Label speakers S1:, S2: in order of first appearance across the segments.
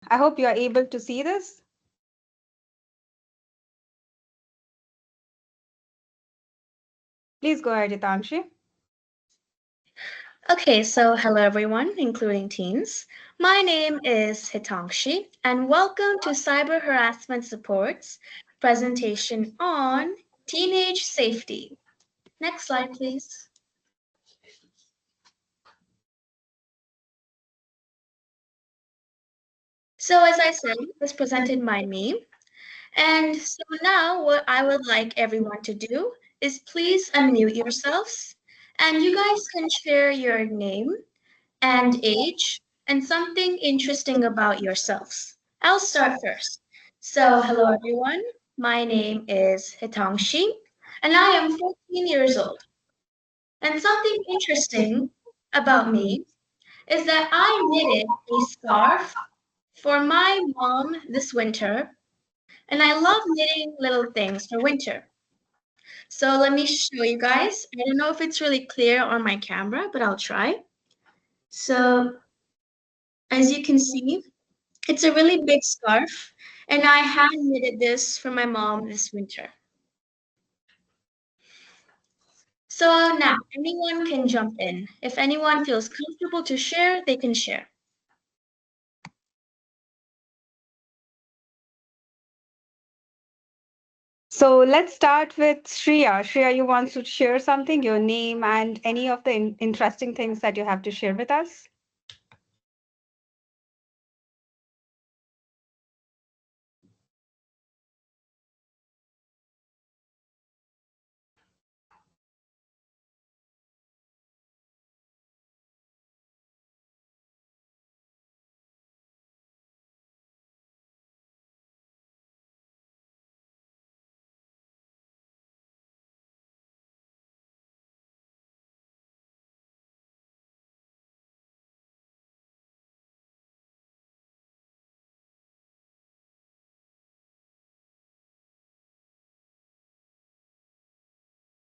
S1: I hope you are able to see this. Please go ahead, Hitangshi.
S2: Okay, so hello everyone, including teens. My name is Hitangshi, and welcome to Cyber Harassment Support's presentation on teenage safety. Next slide, please. So, as I said, this presented by me. And so now, what I would like everyone to do is please unmute yourselves, and you guys can share your name and age, and something interesting about yourselves. I'll start first. So, hello everyone. My name is Hitangshi, and I am 14 years old. And something interesting about me is that I knitted a scarf for my mom this winter, and I love knitting little things for winter. So, let me show you guys. I don't know if it's really clear on my camera, but I'll try. So, as you can see, it's a really big scarf, and I hand knitted this for my mom this winter. So now anyone can jump in. If anyone feels comfortable to share, they can share.
S1: So let's start with Shreya. Shreya, you want to share something, your name and any of the interesting things that you have to share with us?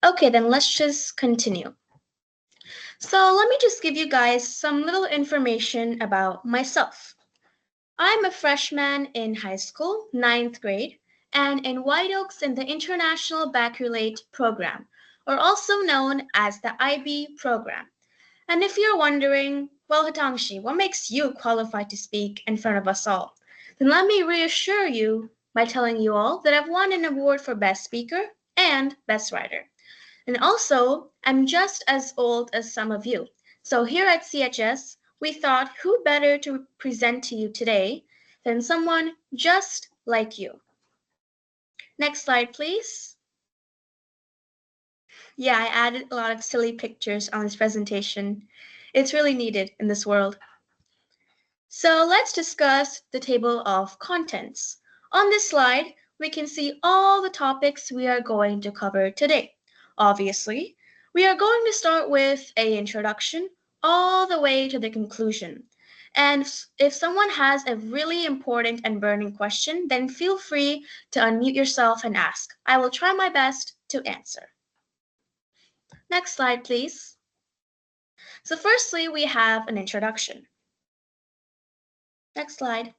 S2: Okay, then let's just continue. So let me just give you guys some little information about myself. I'm a freshman in high school, ninth grade, and in White Oaks in the International Baccalaureate Program, or also known as the IB program. And if you're wondering, well, Hitangshi, what makes you qualified to speak in front of us all? Then let me reassure you by telling you all that I've won an award for Best Speaker and Best Writer. And also, I'm just as old as some of you. So here at CHS, we thought who better to present to you today than someone just like you. Next slide, please. Yeah, I added a lot of silly pictures on this presentation. It's really needed in this world. So let's discuss the table of contents. On this slide, we can see all the topics we are going to cover today. Obviously, we are going to start with an introduction all the way to the conclusion. And if someone has a really important and burning question, then feel free to unmute yourself and ask. I will try my best to answer. Next slide, please. So firstly, we have an introduction. Next slide.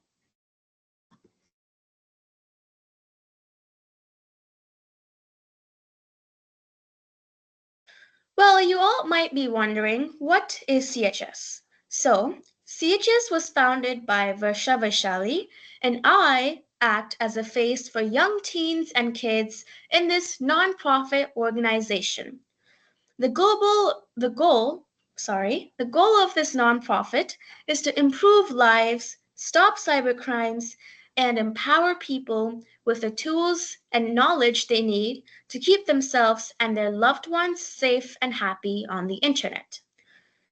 S2: Well, you all might be wondering, what is CHS? So, CHS was founded by Varsha Vaishali, and I act as a face for young teens and kids in this nonprofit organization. The goal of this nonprofit is to improve lives, stop cybercrimes, and empower people with the tools and knowledge they need to keep themselves and their loved ones safe and happy on the internet.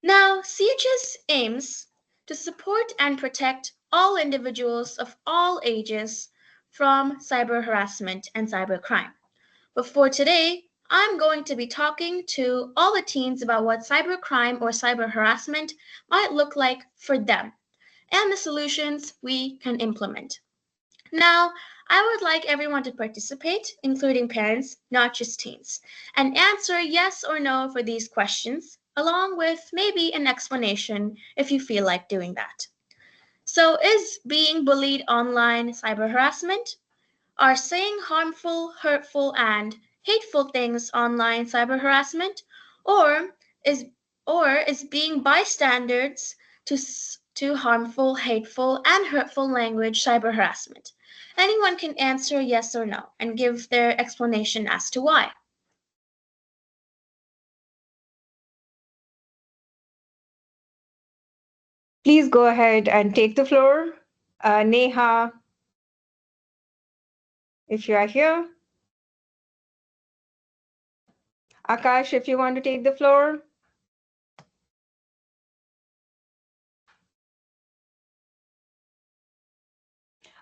S2: Now, CHS aims to support and protect all individuals of all ages from cyber harassment and cybercrime. But for today, I'm going to be talking to all the teens about what cybercrime or cyber harassment might look like for them and the solutions we can implement. Now, I would like everyone to participate, including parents, not just teens, and answer yes or no for these questions, along with maybe an explanation if you feel like doing that. So, is being bullied online cyber harassment? Are saying harmful, hurtful, and hateful things online cyber harassment? Or is being bystanders to harmful, hateful, and hurtful language cyber harassment? Anyone can answer yes or no and give their explanation as to why.
S1: Please go ahead and take the floor. Neha, if you are here. Akash, if you want to take the floor.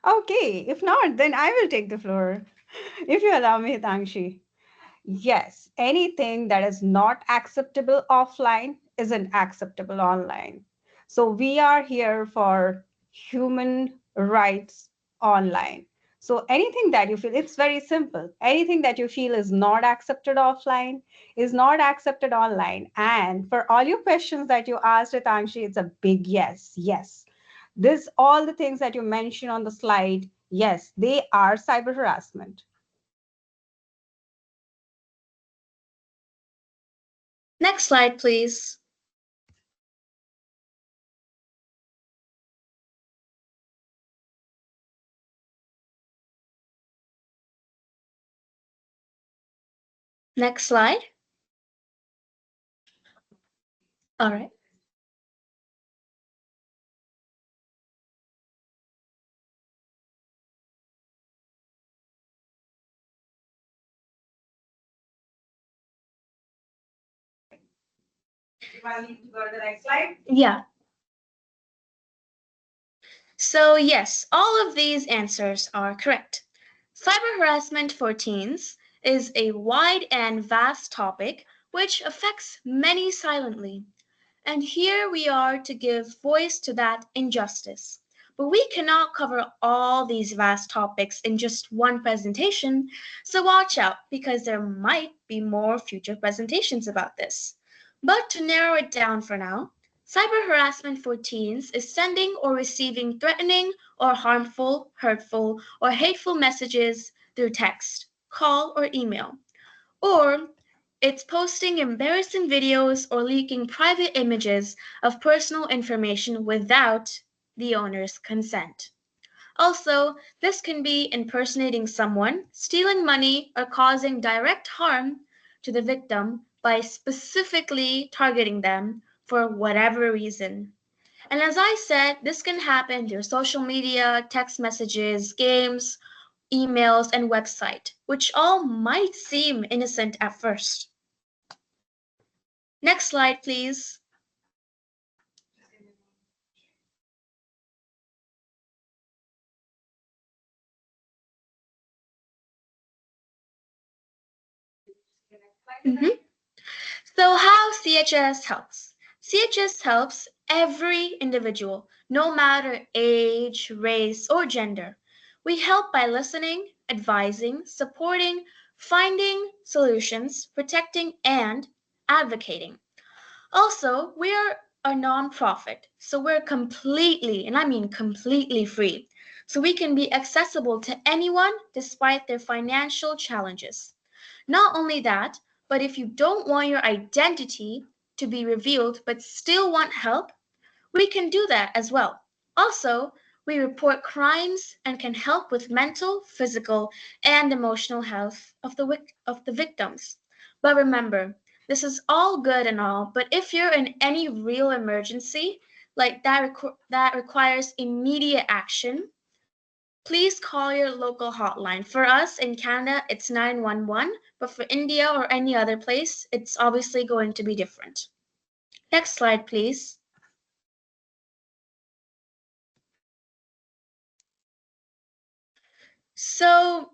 S1: Okay, if not, then I will take the floor, if you allow me, Hitangshi. Yes, anything that is not acceptable offline isn't acceptable online. So we are here for human rights online. So anything that you feel, it's very simple. Anything that you feel is not accepted offline is not accepted online. And for all your questions that you asked, Hitangshi, it's a big yes. Yes. This, all the things that you mentioned on the slide, yes, they are cyber harassment.
S2: Next slide, please. Next slide. All right.
S1: If I need to go to the next slide.
S2: Yeah. So, yes, all of these answers are correct. Cyber harassment for teens is a wide and vast topic which affects many silently. And here we are to give voice to that injustice. But we cannot cover all these vast topics in just one presentation, so watch out because there might be more future presentations about this. But to narrow it down for now, cyber harassment for teens is sending or receiving threatening or harmful, hurtful, or hateful messages through text, call, or email. Or it's posting embarrassing videos or leaking private images of personal information without the owner's consent. Also, this can be impersonating someone, stealing money, or causing direct harm to the victim by specifically targeting them for whatever reason. And as I said, this can happen through social media, text messages, games, emails, and website, which all might seem innocent at first. Next slide, please. Mhm. So, how CHS helps? CHS helps every individual, no matter age, race, or gender. We help by listening, advising, supporting, finding solutions, protecting, and advocating. Also, we are a nonprofit, so we're completely, and I mean completely free. So we can be accessible to anyone despite their financial challenges. Not only that, but if you don't want your identity to be revealed but still want help, we can do that as well. Also, we report crimes and can help with mental, physical, and emotional health of the victims. But remember, this is all good and all, but if you're in any real emergency, like that requires immediate action, please call your local hotline. For us in Canada, it's 911, but for India or any other place, it's obviously going to be different. Next slide, please. So,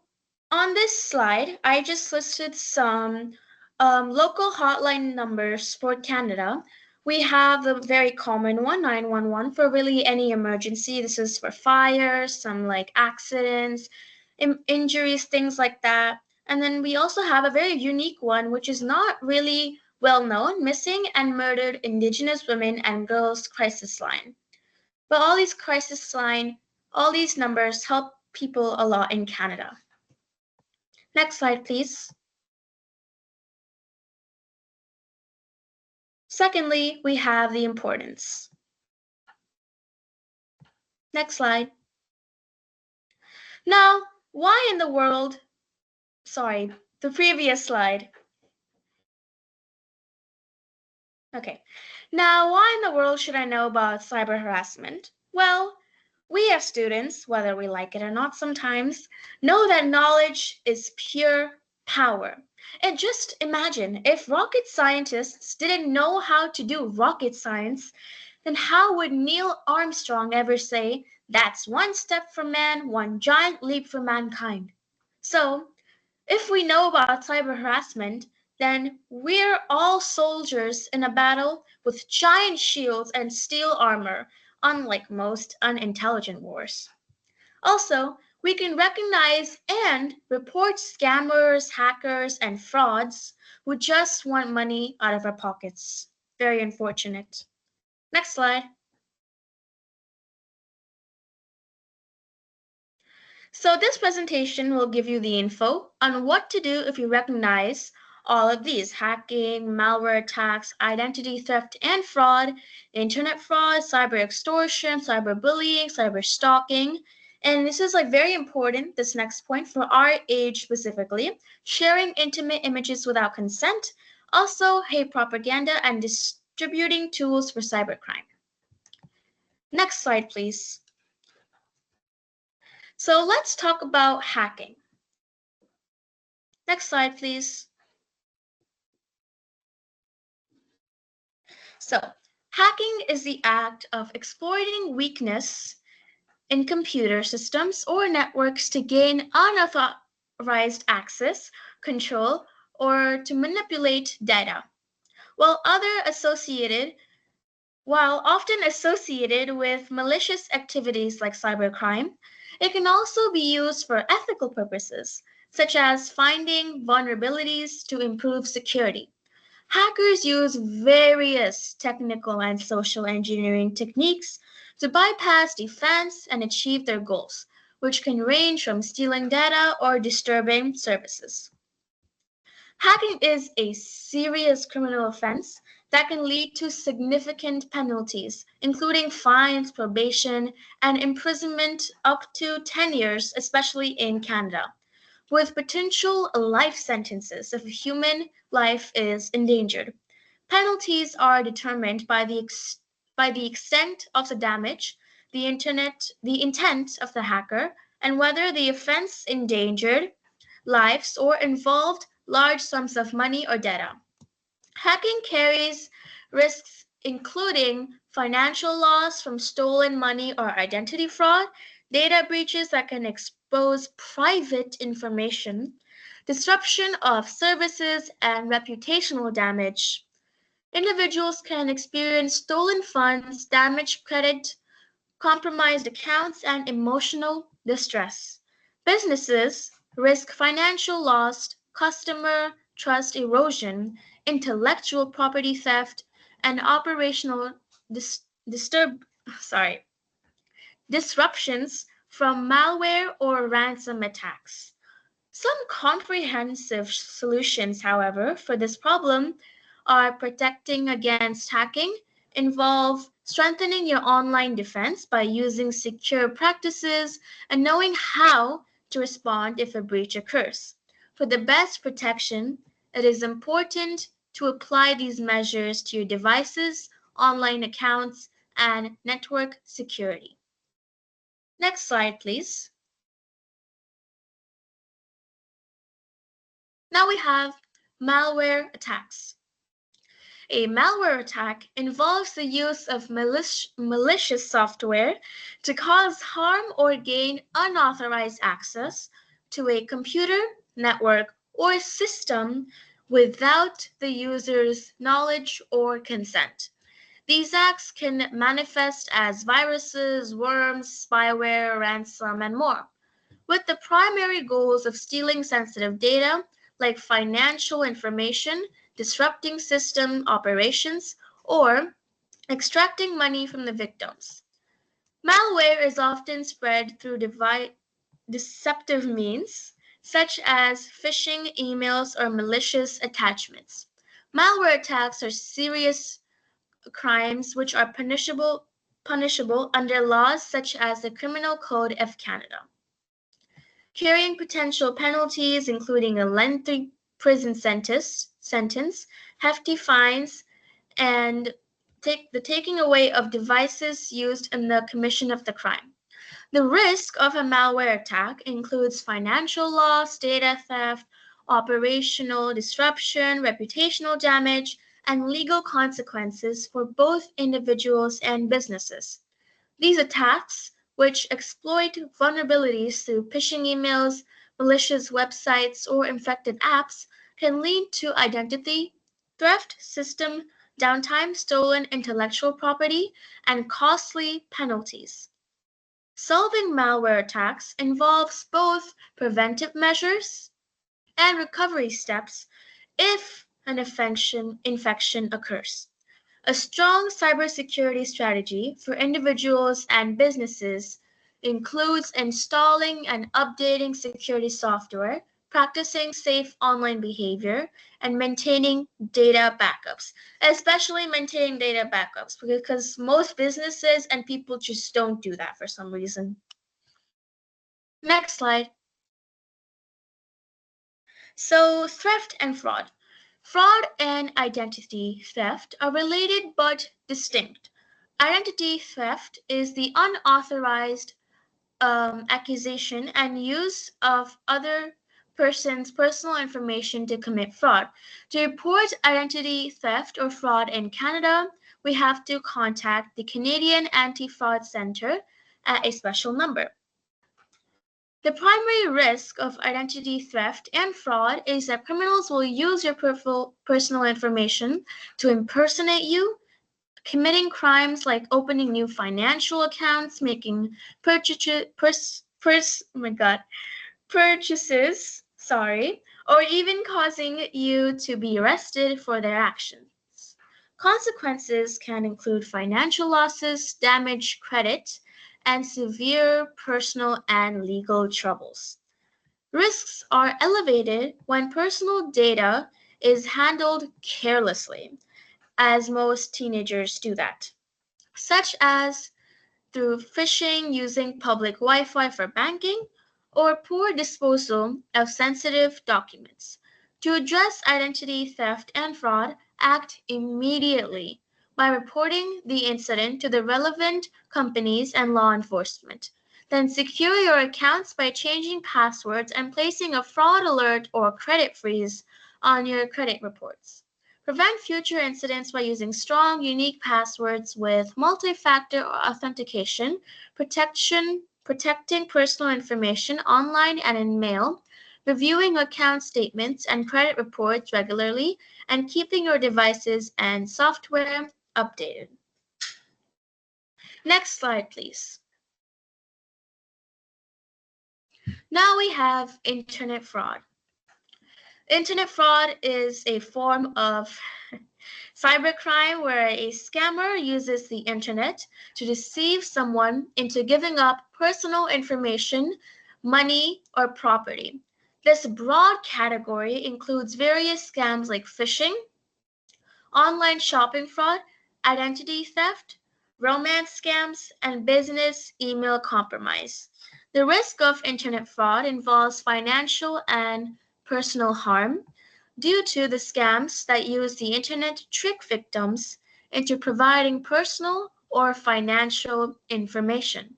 S2: on this slide, I just listed some local hotline numbers for Canada. We have the very common one, 911, for really any emergency. This is for fire, some like accidents, injuries, things like that. And then we also have a very unique one, which is not really well known, missing and murdered Indigenous women and girls crisis line. But all these crisis line, all these numbers help people a lot in Canada. Next slide, please. Secondly, we have the importance. Next slide. Now, why in the world, sorry, the previous slide. Okay, now why in the world should I know about cyber harassment? Well, we as students, whether we like it or not sometimes, know that knowledge is pure power. And just imagine if rocket scientists didn't know how to do rocket science, then how would Neil Armstrong ever say, "That's one step for man, one giant leap for mankind"? So, if we know about cyber harassment, then we're all soldiers in a battle with giant shields and steel armor, unlike most unintelligent wars. Also, we can recognize and report scammers, hackers, and frauds who just want money out of our pockets. Very unfortunate. Next slide. So this presentation will give you the info on what to do if you recognize all of these: hacking, malware attacks, identity theft and fraud, internet fraud, cyber extortion, cyberbullying, cyber stalking. And this is like very important, this next point, for our age specifically: sharing intimate images without consent, also hate propaganda, and distributing tools for cybercrime. Next slide, please. So let's talk about hacking. Next slide, please. So, hacking is the act of exploiting weakness in computer systems or networks to gain unauthorized access, control, or to manipulate data. While often associated with malicious activities like cybercrime, it can also be used for ethical purposes, such as finding vulnerabilities to improve security. Hackers use various technical and social engineering techniques to bypass defense and achieve their goals, which can range from stealing data or disturbing services. Hacking is a serious criminal offense that can lead to significant penalties, including fines, probation, and imprisonment up to 10 years, especially in Canada, with potential life sentences if a human life is endangered. Penalties are determined by the extent of the damage, the intent of the hacker, and whether the offense endangered lives or involved large sums of money or data. Hacking carries risks including financial loss from stolen money or identity fraud, data breaches that can expose private information, disruption of services, and reputational damage. Individuals can experience stolen funds, damaged credit, compromised accounts, and emotional distress. Businesses risk financial loss, customer trust erosion, intellectual property theft, and operational dis- disturb sorry, disruptions from malware or ransom attacks. Some comprehensive solutions, however, for this problem are protecting against hacking, involve strengthening your online defense by using secure practices and knowing how to respond if a breach occurs. For the best protection, it is important to apply these measures to your devices, online accounts, and network security. Next slide, please. Now we have malware attacks. A malware attack involves the use of malicious software to cause harm or gain unauthorized access to a computer, network, or system without the user's knowledge or consent. These acts can manifest as viruses, worms, spyware, ransom, and more, with the primary goals of stealing sensitive data like financial information, disrupting system operations, or extracting money from the victims. Malware is often spread through deceptive means, such as phishing emails or malicious attachments. Malware attacks are serious crimes which are punishable under laws such as the Criminal Code of Canada, carrying potential penalties including a lengthy prison sentence, hefty fines, and the taking away of devices used in the commission of the crime. The risk of a malware attack includes financial loss, data theft, operational disruption, reputational damage, and legal consequences for both individuals and businesses. These attacks, which exploit vulnerabilities through phishing emails, malicious websites, or infected apps, can lead to identity theft, system downtime, stolen intellectual property, and costly penalties. Solving malware attacks involves both preventive measures and recovery steps if an infection occurs. A strong cybersecurity strategy for individuals and businesses includes installing and updating security software, practicing safe online behavior, and maintaining data backups, especially maintaining data backups because most businesses and people just don't do that for some reason. Next slide. So, theft and fraud. Fraud and identity theft are related but distinct. Identity theft is the unauthorized accusation and use of other person's personal information to commit fraud. To report identity theft or fraud in Canada, we have to contact the Canadian Anti-Fraud Centre at a special number. The primary risk of identity theft and fraud is that criminals will use your personal information to impersonate you, committing crimes like opening new financial accounts, making oh my God, purchases, or even causing you to be arrested for their actions. Consequences can include financial losses, damaged credit, and severe personal and legal troubles. Risks are elevated when personal data is handled carelessly, as most teenagers do that, such as through phishing using public Wi Fi for banking or poor disposal of sensitive documents. To address identity theft and fraud, act immediately by reporting the incident to the relevant companies and law enforcement. Then secure your accounts by changing passwords and placing a fraud alert or credit freeze on your credit reports. Prevent future incidents by using strong, unique passwords with multi-factor authentication, protecting personal information online and in mail, reviewing account statements and credit reports regularly, and keeping your devices and software updated. Next slide, please. Now we have internet fraud. Internet fraud is a form of cybercrime where a scammer uses the internet to deceive someone into giving up personal information, money, or property. This broad category includes various scams like phishing, online shopping fraud, identity theft, romance scams, and business email compromise. The risk of internet fraud involves financial and personal harm due to the scams that use the internet to trick victims into providing personal or financial information.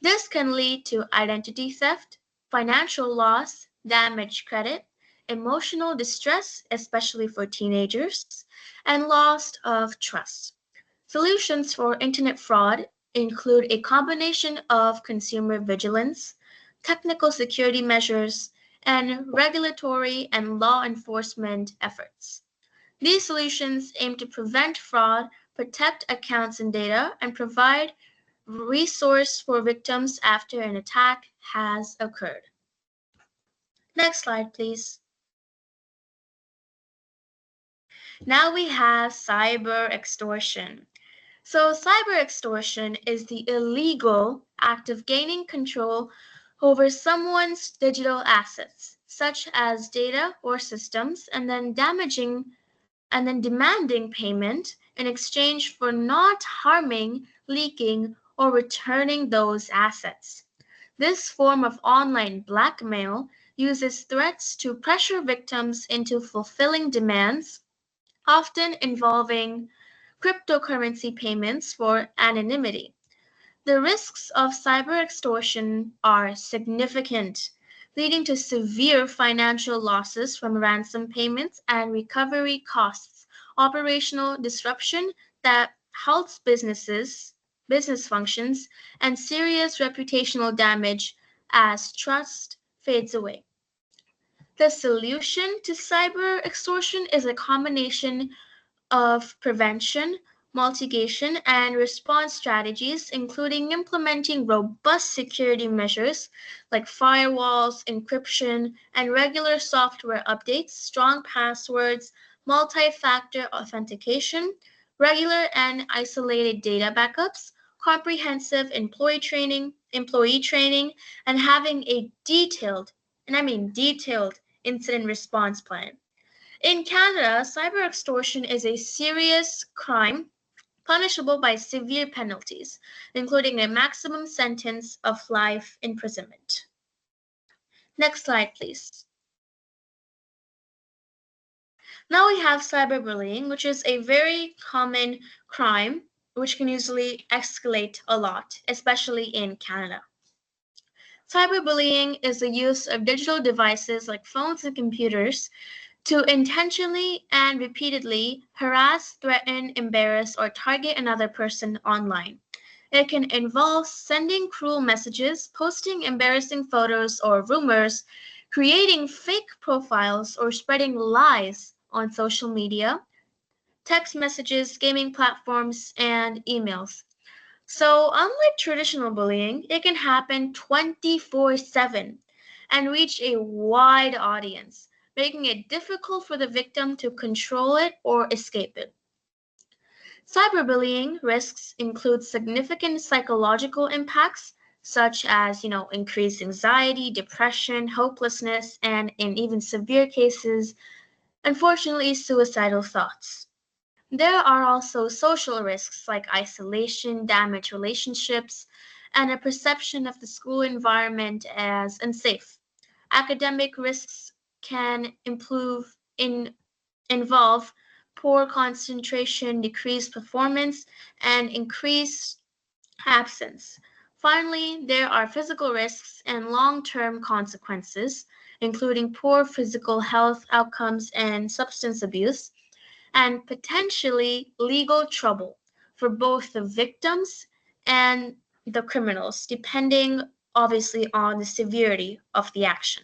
S2: This can lead to identity theft, financial loss, damaged credit, emotional distress, especially for teenagers, and loss of trust. Solutions for internet fraud include a combination of consumer vigilance, technical security measures, and regulatory and law enforcement efforts. These solutions aim to prevent fraud, protect accounts and data, and provide resource for victims after an attack has occurred. Next slide, please. Now we have cyber extortion. So, cyber extortion is the illegal act of gaining control over someone's digital assets, such as data or systems, and then demanding payment in exchange for not harming, leaking, or returning those assets. This form of online blackmail uses threats to pressure victims into fulfilling demands, often involving cryptocurrency payments for anonymity. The risks of cyber extortion are significant, leading to severe financial losses from ransom payments and recovery costs, operational disruption that halts business functions, and serious reputational damage as trust fades away. The solution to cyber extortion is a combination of prevention, mitigation, and response strategies, including implementing robust security measures like firewalls, encryption, and regular software updates, strong passwords, multi factor authentication, regular and isolated data backups, comprehensive employee training, and having a detailed, and I mean detailed, incident response plan. In Canada, cyber extortion is a serious crime punishable by severe penalties, including a maximum sentence of life imprisonment. Next slide, please. Now we have cyberbullying, which is a very common crime which can usually escalate a lot, especially in Canada. Cyberbullying is the use of digital devices like phones and computers to intentionally and repeatedly harass, threaten, embarrass, or target another person online. It can involve sending cruel messages, posting embarrassing photos or rumors, creating fake profiles, or spreading lies on social media, text messages, gaming platforms, and emails. So, unlike traditional bullying, it can happen 24/7 and reach a wide audience, making it difficult for the victim to control it or escape it. Cyberbullying risks include significant psychological impacts such as, increased anxiety, depression, hopelessness, and in even severe cases, unfortunately, suicidal thoughts. There are also social risks like isolation, damaged relationships, and a perception of the school environment as unsafe. Academic risks can involve poor concentration, decreased performance, and increased absence. Finally, there are physical risks and long-term consequences, including poor physical health outcomes and substance abuse, and potentially legal trouble for both the victims and the criminals, depending obviously on the severity of the action.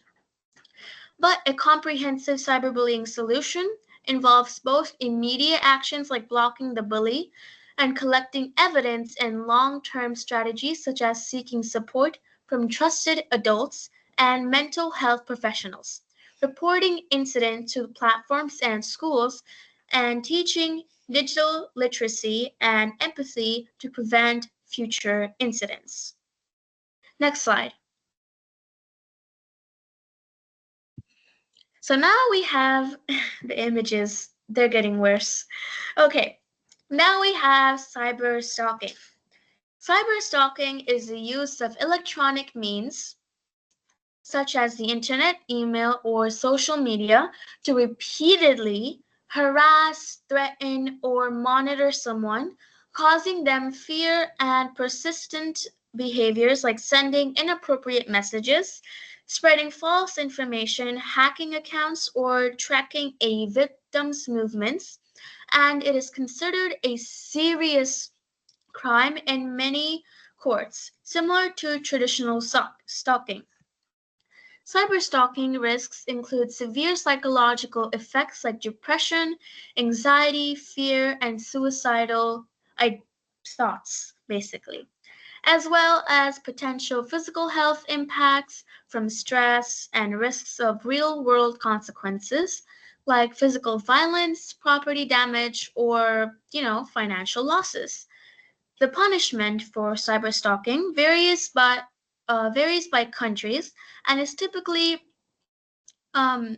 S2: But a comprehensive cyberbullying solution involves both immediate actions like blocking the bully and collecting evidence and long-term strategies such as seeking support from trusted adults and mental health professionals, reporting incidents to platforms and schools, and teaching digital literacy and empathy to prevent future incidents. Next slide. So now we have the images, they're getting worse. Okay, now we have cyber stalking. Cyber stalking is the use of electronic means such as the internet, email, or social media to repeatedly harass, threaten, or monitor someone, causing them fear and persistent behaviors like sending inappropriate messages, spreading false information, hacking accounts, or tracking a victim's movements. And it is considered a serious crime in many courts, similar to traditional stalking. Cyberstalking risks include severe psychological effects like depression, anxiety, fear, and suicidal thoughts, basically, as well as potential physical health impacts from stress and risks of real world consequences like physical violence, property damage, or, financial losses. The punishment for cyberstalking varies by countries and is typically um,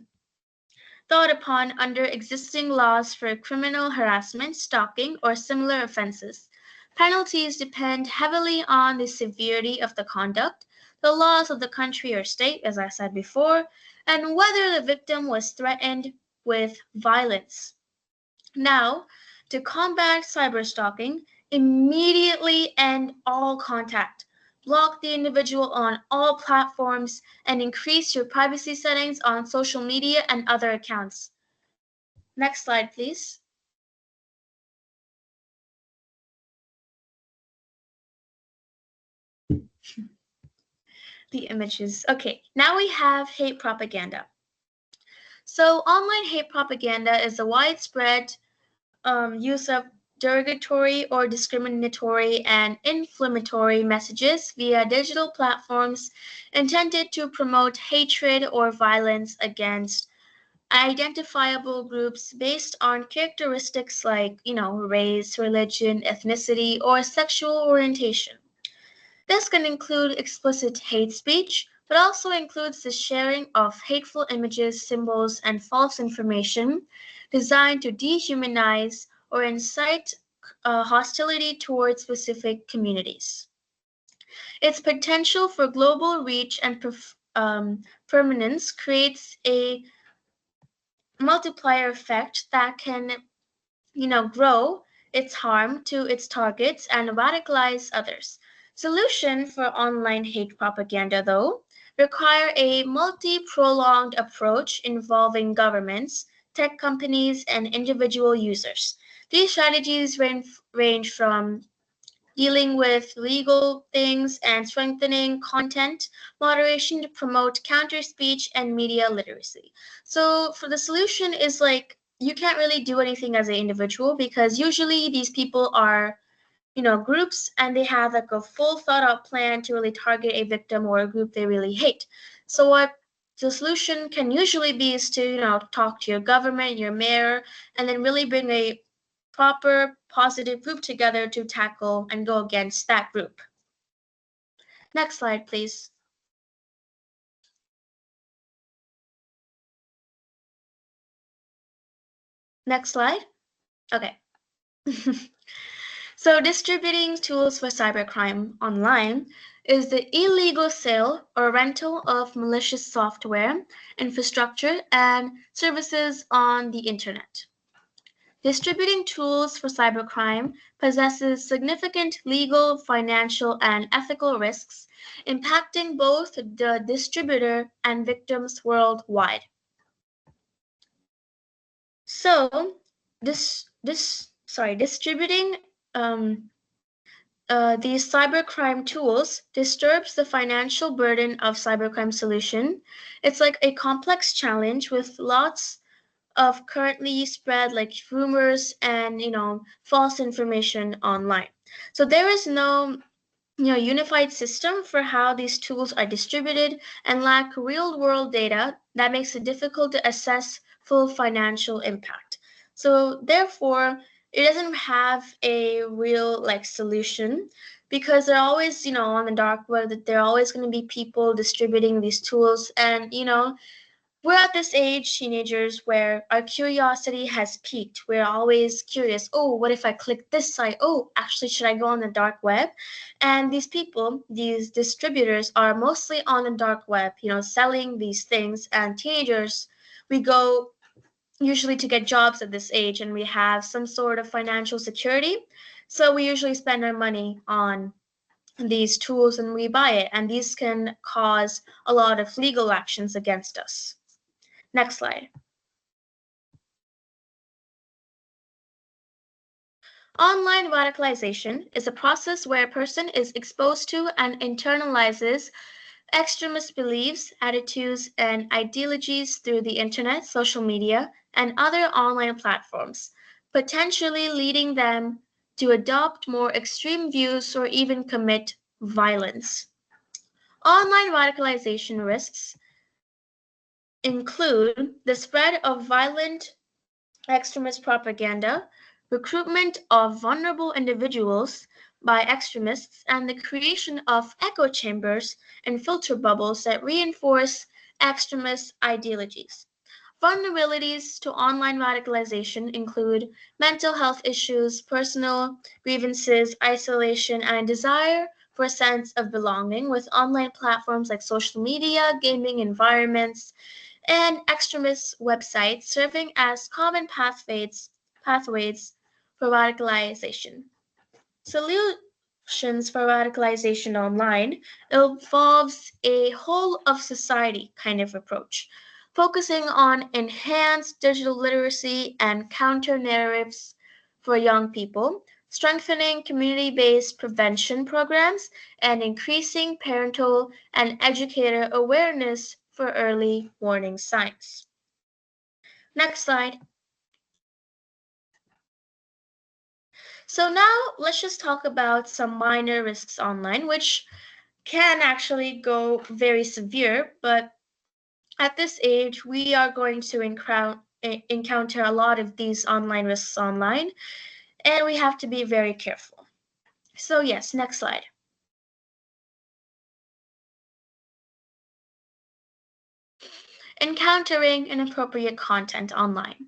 S2: thought upon under existing laws for criminal harassment, stalking, or similar offenses. Penalties depend heavily on the severity of the conduct, the laws of the country or state, as I said before, and whether the victim was threatened with violence. Now, to combat cyberstalking, immediately end all contact. Block the individual on all platforms and increase your privacy settings on social media and other accounts. Next slide, please. The images. Okay, now we have hate propaganda. So, online hate propaganda is a widespread use of derogatory or discriminatory and inflammatory messages via digital platforms intended to promote hatred or violence against identifiable groups based on characteristics like, race, religion, ethnicity, or sexual orientation. This can include explicit hate speech, but also includes the sharing of hateful images, symbols, and false information designed to dehumanize or incite hostility towards specific communities. Its potential for global reach and permanence creates a multiplier effect that can, grow its harm to its targets and radicalize others. Solution for online hate propaganda, though, require a multi-pronged approach involving governments, tech companies, and individual users. These strategies range from dealing with legal things and strengthening content moderation to promote counter speech and media literacy. So for the solution is like you can't really do anything as an individual because usually these people are, groups and they have like a full thought out plan to really target a victim or a group they really hate. So what the solution can usually be is to, talk to your government, your mayor, and then really bring a proper positive group together to tackle and go against that group. Next slide, please. Next slide. Okay. So, distributing tools for cybercrime online is the illegal sale or rental of malicious software, infrastructure, and services on the internet. Distributing tools for cybercrime possesses significant legal, financial, and ethical risks, impacting both the distributor and victims worldwide. So, distributing these cybercrime tools disturbs the financial burden of cybercrime solution. It's like a complex challenge with lots of currently spread like rumors and false information online. So there is no unified system for how these tools are distributed and lack real world data that makes it difficult to assess full financial impact. So therefore it doesn't have a real like solution because they're always on the dark web that there are always going to be people distributing these tools and we're at this age, teenagers, where our curiosity has peaked. We're always curious. Oh, what if I click this site? Oh, actually, should I go on the dark web? And these people, these distributors, are mostly on the dark web, selling these things. And teenagers, we go usually to get jobs at this age and we have some sort of financial security. So we usually spend our money on these tools and we buy it. And these can cause a lot of legal actions against us. Next slide. Online radicalization is a process where a person is exposed to and internalizes extremist beliefs, attitudes, and ideologies through the internet, social media, and other online platforms, potentially leading them to adopt more extreme views or even commit violence. Online radicalization risks include the spread of violent extremist propaganda, recruitment of vulnerable individuals, by extremists and the creation of echo chambers and filter bubbles that reinforce extremist ideologies. Vulnerabilities to online radicalization include mental health issues, personal grievances, isolation, and a desire for a sense of belonging, with online platforms like social media, gaming environments, and extremist websites serving as common pathways for radicalization. Solutions for radicalization online involves a whole of society kind of approach, focusing on enhanced digital literacy and counter narratives for young people, strengthening community based prevention programs, and increasing parental and educator awareness for early warning signs. Next slide. So now let's just talk about some minor risks online, which can actually go very severe, but at this age, we are going to encounter a lot of these online risks online, and we have to be very careful. So, yes, next slide. Encountering inappropriate content online.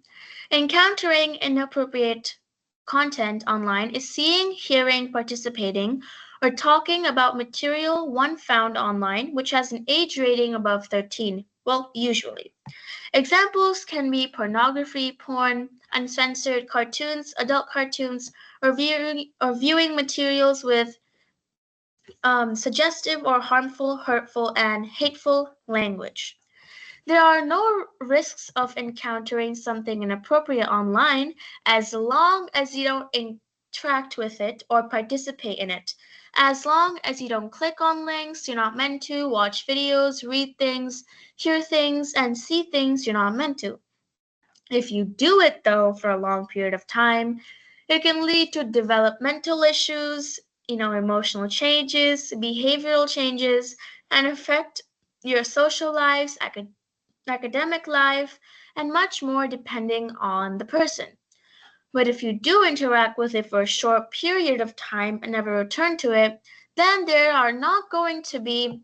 S2: Encountering inappropriate content online is seeing, hearing, participating, or talking about material one found online which has an age rating above 13. Well, usually. Examples can be pornography, porn, uncensored cartoons, adult cartoons, or viewing materials with suggestive or harmful, hurtful, and hateful language. There are no risks of encountering something inappropriate online as long as you don't interact with it or participate in it. As long as you don't click on links you're not meant to, watch videos, read things, hear things, and see things you're not meant to. If you do it though for a long period of time, it can lead to developmental issues, emotional changes, behavioral changes, and affect your social lives, academic life, and much more depending on the person. But if you do interact with it for a short period of time and never return to it, then there are not going to be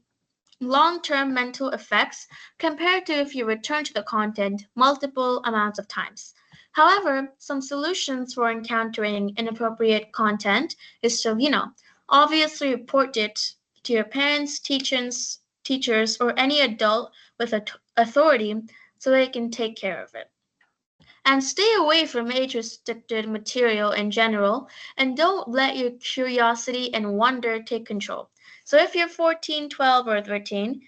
S2: long-term mental effects compared to if you return to the content multiple amounts of times. However, some solutions for encountering inappropriate content is to, obviously report it to your parents, teachers, or any adult with authority so they can take care of it. And stay away from age restricted material in general, and don't let your curiosity and wonder take control. So if you're 14, 12, or 13,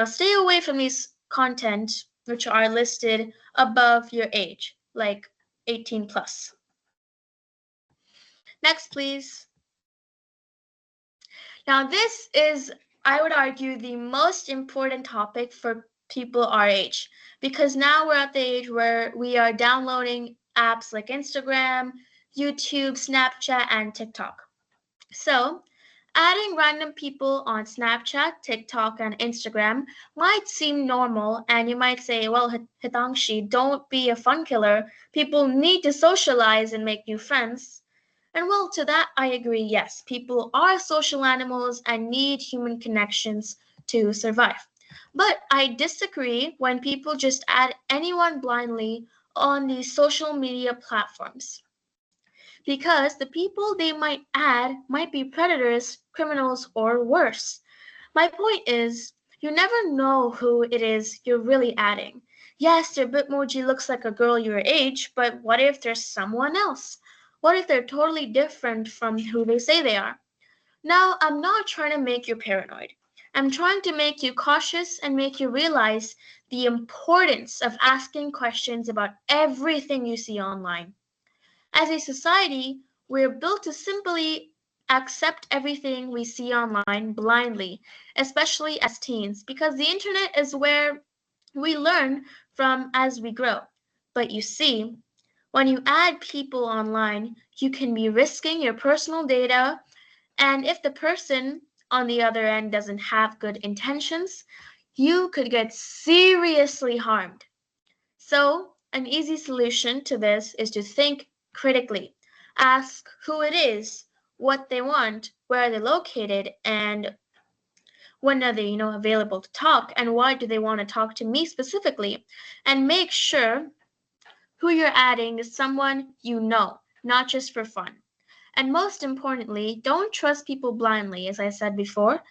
S2: stay away from these content which are listed above your age, like 18 plus. Next, please. Now, this is, I would argue, the most important topic for people our age, because now we're at the age where we are downloading apps like Instagram, YouTube, Snapchat, and TikTok. So, adding random people on Snapchat, TikTok, and Instagram might seem normal, and you might say, well, Hitangshi, don't be a fun killer. People need to socialize and make new friends. And well, to that I agree, yes, people are social animals and need human connections to survive. But I disagree when people just add anyone blindly on these social media platforms. Because the people they might add might be predators, criminals, or worse. My point is, you never know who it is you're really adding. Yes, their Bitmoji looks like a girl your age, but what if there's someone else? What if they're totally different from who they say they are? Now, I'm not trying to make you paranoid. I'm trying to make you cautious and make you realize the importance of asking questions about everything you see online. As a society, we're built to simply accept everything we see online blindly, especially as teens, because the internet is where we learn from as we grow. But you see, when you add people online, you can be risking your personal data, and if the person on the other end doesn't have good intentions, you could get seriously harmed. So, an easy solution to this is to think critically. Ask who it is, what they want, where are they located, and when are they, available to talk, and why do they want to talk to me specifically, and make sure who you're adding is someone you know, not just for fun. And most importantly, don't trust people blindly, as I said before,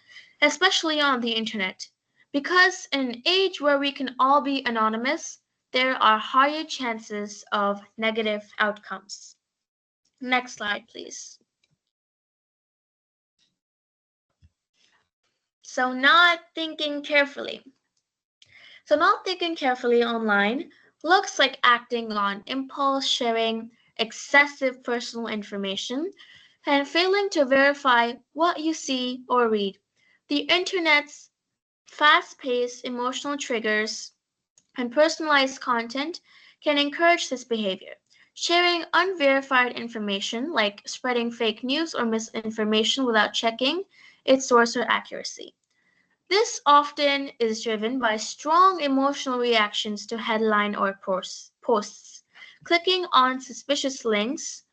S2: especially on the internet. Because in an age where we can all be anonymous, there are higher chances of negative outcomes. Next slide, please. So, not thinking carefully. So, not thinking carefully online looks like acting on impulse, sharing excessive personal information, and failing to verify what you see or read. The internet's fast paced emotional triggers and personalized content can encourage this behavior. Sharing unverified information, like spreading fake news or misinformation without checking its source or accuracy. This often is driven by strong emotional reactions to headline or posts. Clicking on suspicious links,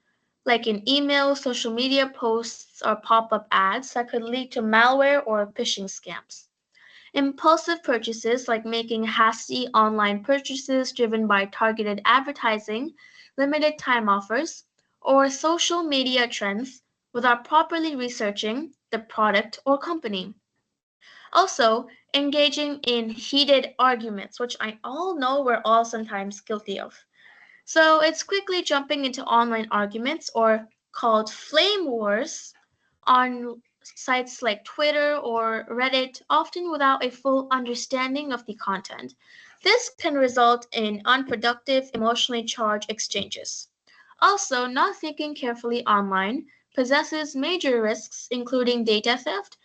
S2: like in email, social media posts, or pop up ads that could lead to malware or phishing scams. Impulsive purchases, like making hasty online purchases driven by targeted advertising, limited time offers, or social media trends without properly researching the product or company. Also, engaging in heated arguments, which I all know we're all sometimes guilty of. So it's quickly jumping into online arguments or called flame wars on sites like Twitter or Reddit, often without a full understanding of the content. This can result in unproductive, emotionally charged exchanges. Also, not thinking carefully online possesses major risks, including data theft,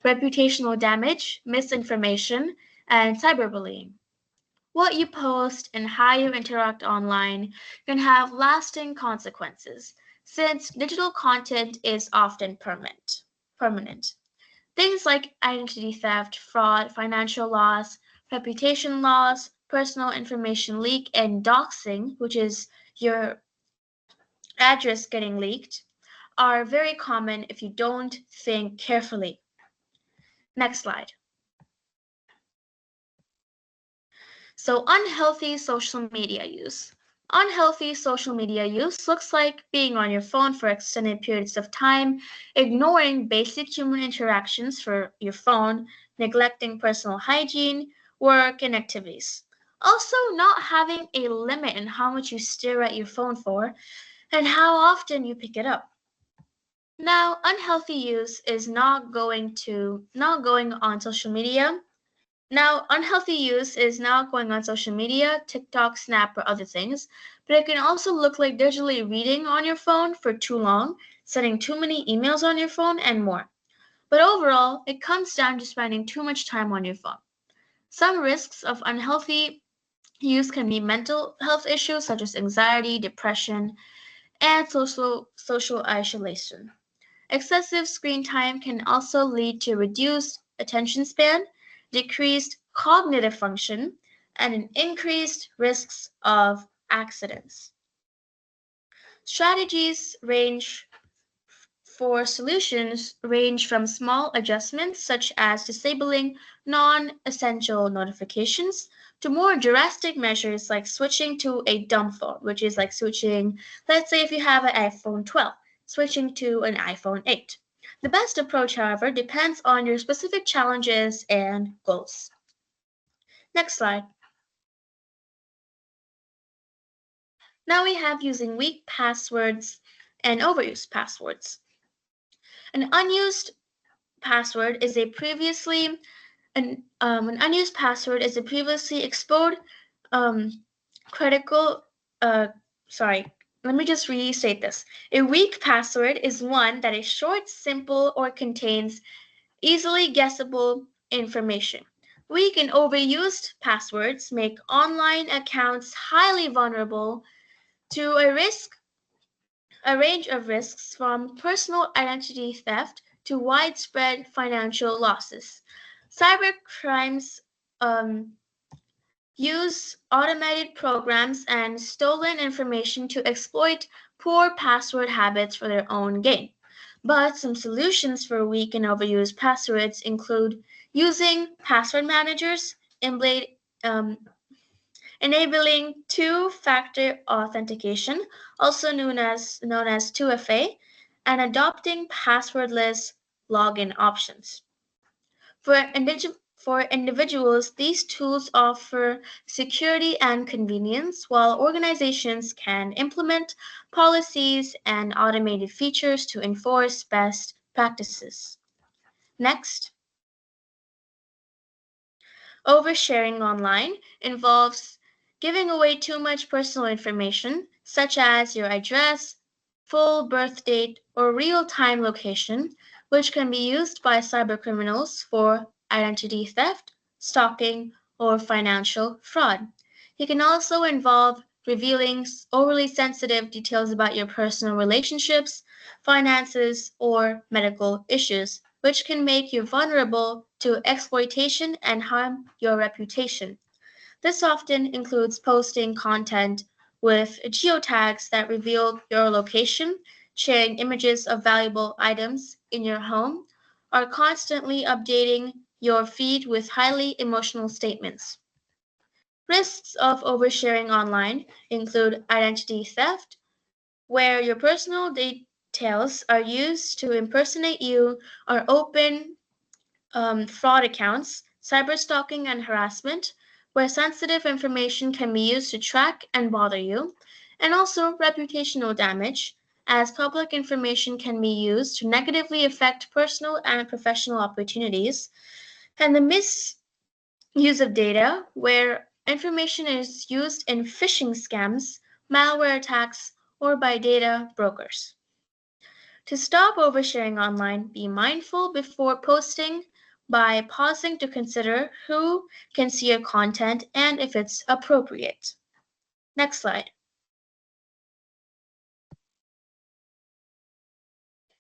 S2: reputational damage, misinformation, and cyberbullying. What you post and how you interact online can have lasting consequences, since digital content is often permanent. Things like identity theft, fraud, financial loss, reputation loss, personal information leak, and doxing, which is your address getting leaked, are very common if you don't think carefully. Next slide. So, unhealthy social media use. Unhealthy social media use looks like being on your phone for extended periods of time, ignoring basic human interactions for your phone, neglecting personal hygiene, work, and activities. Also, not having a limit in how much you stare at your phone for and how often you pick it up. Now, unhealthy use is not going on social media. Now, unhealthy use is now going on social media, TikTok, Snap, or other things, but it can also look like digitally reading on your phone for too long, sending too many emails on your phone, and more. But overall, it comes down to spending too much time on your phone. Some risks of unhealthy use can be mental health issues such as anxiety, depression, and social isolation. Excessive screen time can also lead to reduced attention span, decreased cognitive function, and an increased risks of accidents. Strategies range for solutions range from small adjustments such as disabling non-essential notifications to more drastic measures like switching to a dumb phone, which is like switching, let's say if you have an iPhone 12, switching to an iPhone 8. The best approach, however, depends on your specific challenges and goals. Next slide. Now we have using weak passwords and overused passwords. An unused password is a previously an unused password is a previously exposed um, critical. Uh, sorry, let me just restate this. A weak password is one that is short, simple, or contains easily guessable information. Weak and overused passwords make online accounts highly vulnerable to a range of risks from personal identity theft to widespread financial losses. Cybercrimes um, use automated programs and stolen information to exploit poor password habits for their own gain. But some solutions for weak and overused passwords include using password managers, um, enabling two-factor authentication, also known as 2FA, and adopting passwordless login options. For individuals, these tools offer security and convenience, while organizations can implement policies and automated features to enforce best practices. Next, oversharing online involves giving away too much personal information, such as your address, full birth date, or real time location, which can be used by cybercriminals for identity theft, stalking, or financial fraud. It can also involve revealing overly sensitive details about your personal relationships, finances, or medical issues, which can make you vulnerable to exploitation and harm your reputation. This often includes posting content with geotags that reveal your location, sharing images of valuable items in your home, or constantly updating your feed with highly emotional statements. Risks of oversharing online include identity theft, where your personal details are used to impersonate you or open fraud accounts, cyberstalking and harassment, where sensitive information can be used to track and bother you, and also reputational damage, as public information can be used to negatively affect personal and professional opportunities, and the misuse of data, where information is used in phishing scams, malware attacks, or by data brokers. To stop oversharing online, be mindful before posting by pausing to consider who can see your content and if it's appropriate. Next slide.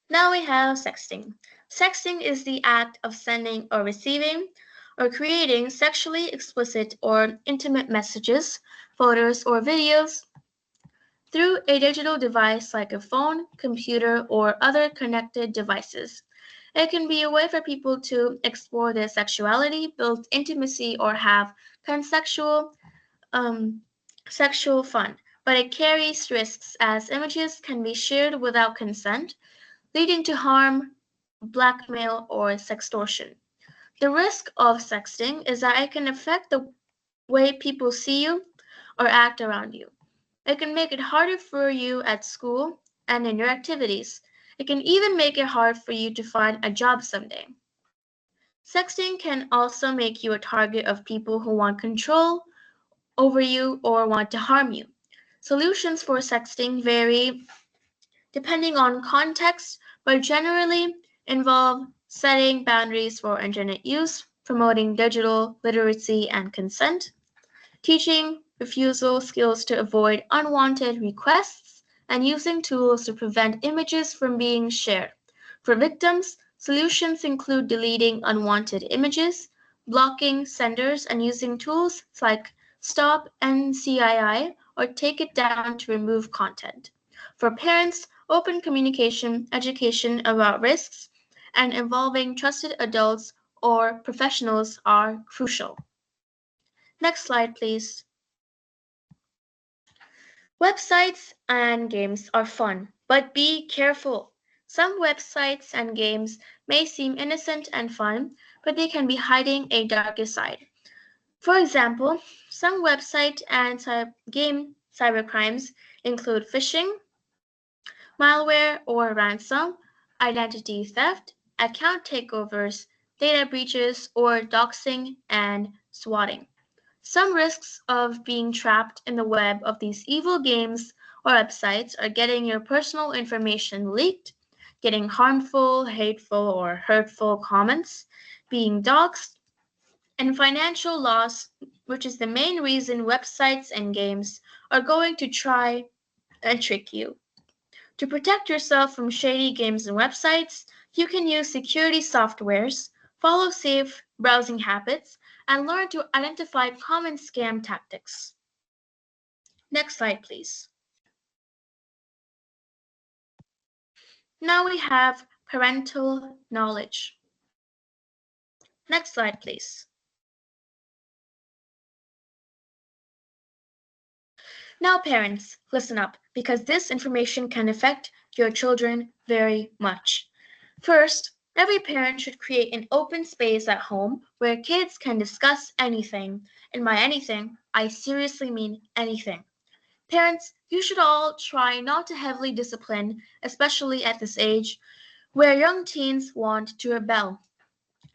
S2: Now we have sexting. Sexting is the act of sending or receiving or creating sexually explicit or intimate messages, photos, or videos through a digital device like a phone, computer, or other connected devices. It can be a way for people to explore their sexuality, build intimacy, or have consensual um, sexual fun, but it carries risks as images can be shared without consent, leading to harm, blackmail, or sextortion. The risk of sexting is that it can affect the way people see you or act around you. It can make it harder for you at school and in your activities. It can even make it hard for you to find a job someday. Sexting can also make you a target of people who want control over you or want to harm you. Solutions for sexting vary depending on context, but generally involve setting boundaries for internet use, promoting digital literacy and consent, teaching refusal skills to avoid unwanted requests, and using tools to prevent images from being shared. For victims, solutions include deleting unwanted images, blocking senders, and using tools like Stop NCII or Take It Down to remove content. For parents, open communication, education about risks, and involving trusted adults or professionals are crucial. Next slide, please. Websites and games are fun, but be careful. Some websites and games may seem innocent and fun, but they can be hiding a darker side. For example, some website and game cybercrimes include phishing, malware or ransom, identity theft, account takeovers, data breaches, or doxing and swatting. Some risks of being trapped in the web of these evil games or websites are getting your personal information leaked, getting harmful, hateful, or hurtful comments, being doxxed, and financial loss, which is the main reason websites and games are going to try and trick you. To protect yourself from shady games and websites, you can use security softwares, follow safe browsing habits, and learn to identify common scam tactics. Next slide, please. Now we have parental knowledge. Next slide, please. Now, parents, listen up because this information can affect your children very much. First, every parent should create an open space at home where kids can discuss anything. And by anything, I seriously mean anything. Parents, you should all try not to heavily discipline, especially at this age where young teens want to rebel.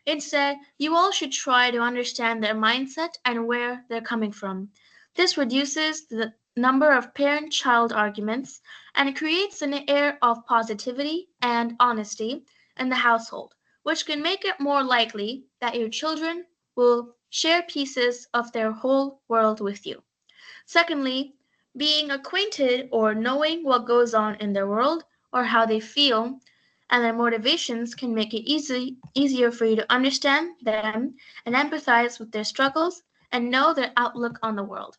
S2: Instead, you all should try to understand their mindset and where they're coming from. This reduces the number of parent child arguments and creates an air of positivity and honesty in the household, which can make it more likely that your children will share pieces of their whole world with you. Secondly, being acquainted or knowing what goes on in their world or how they feel and their motivations can make it easier for you to understand them and empathize with their struggles and know their outlook on the world.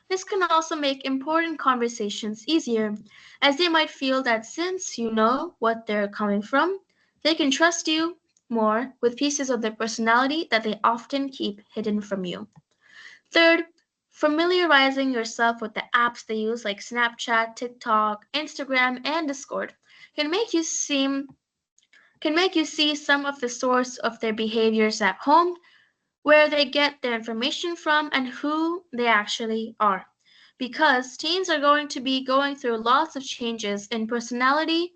S2: This can also make important conversations easier, as they might feel that since you know what they're coming from, they can trust you more with pieces of their personality that they often keep hidden from you. Third, familiarizing yourself with the apps they use like Snapchat, TikTok, Instagram, and Discord can make you seem can make you see some of the source of their behaviors at home, where they get their information from, and who they actually are. Because teens are going to be going through lots of changes in personality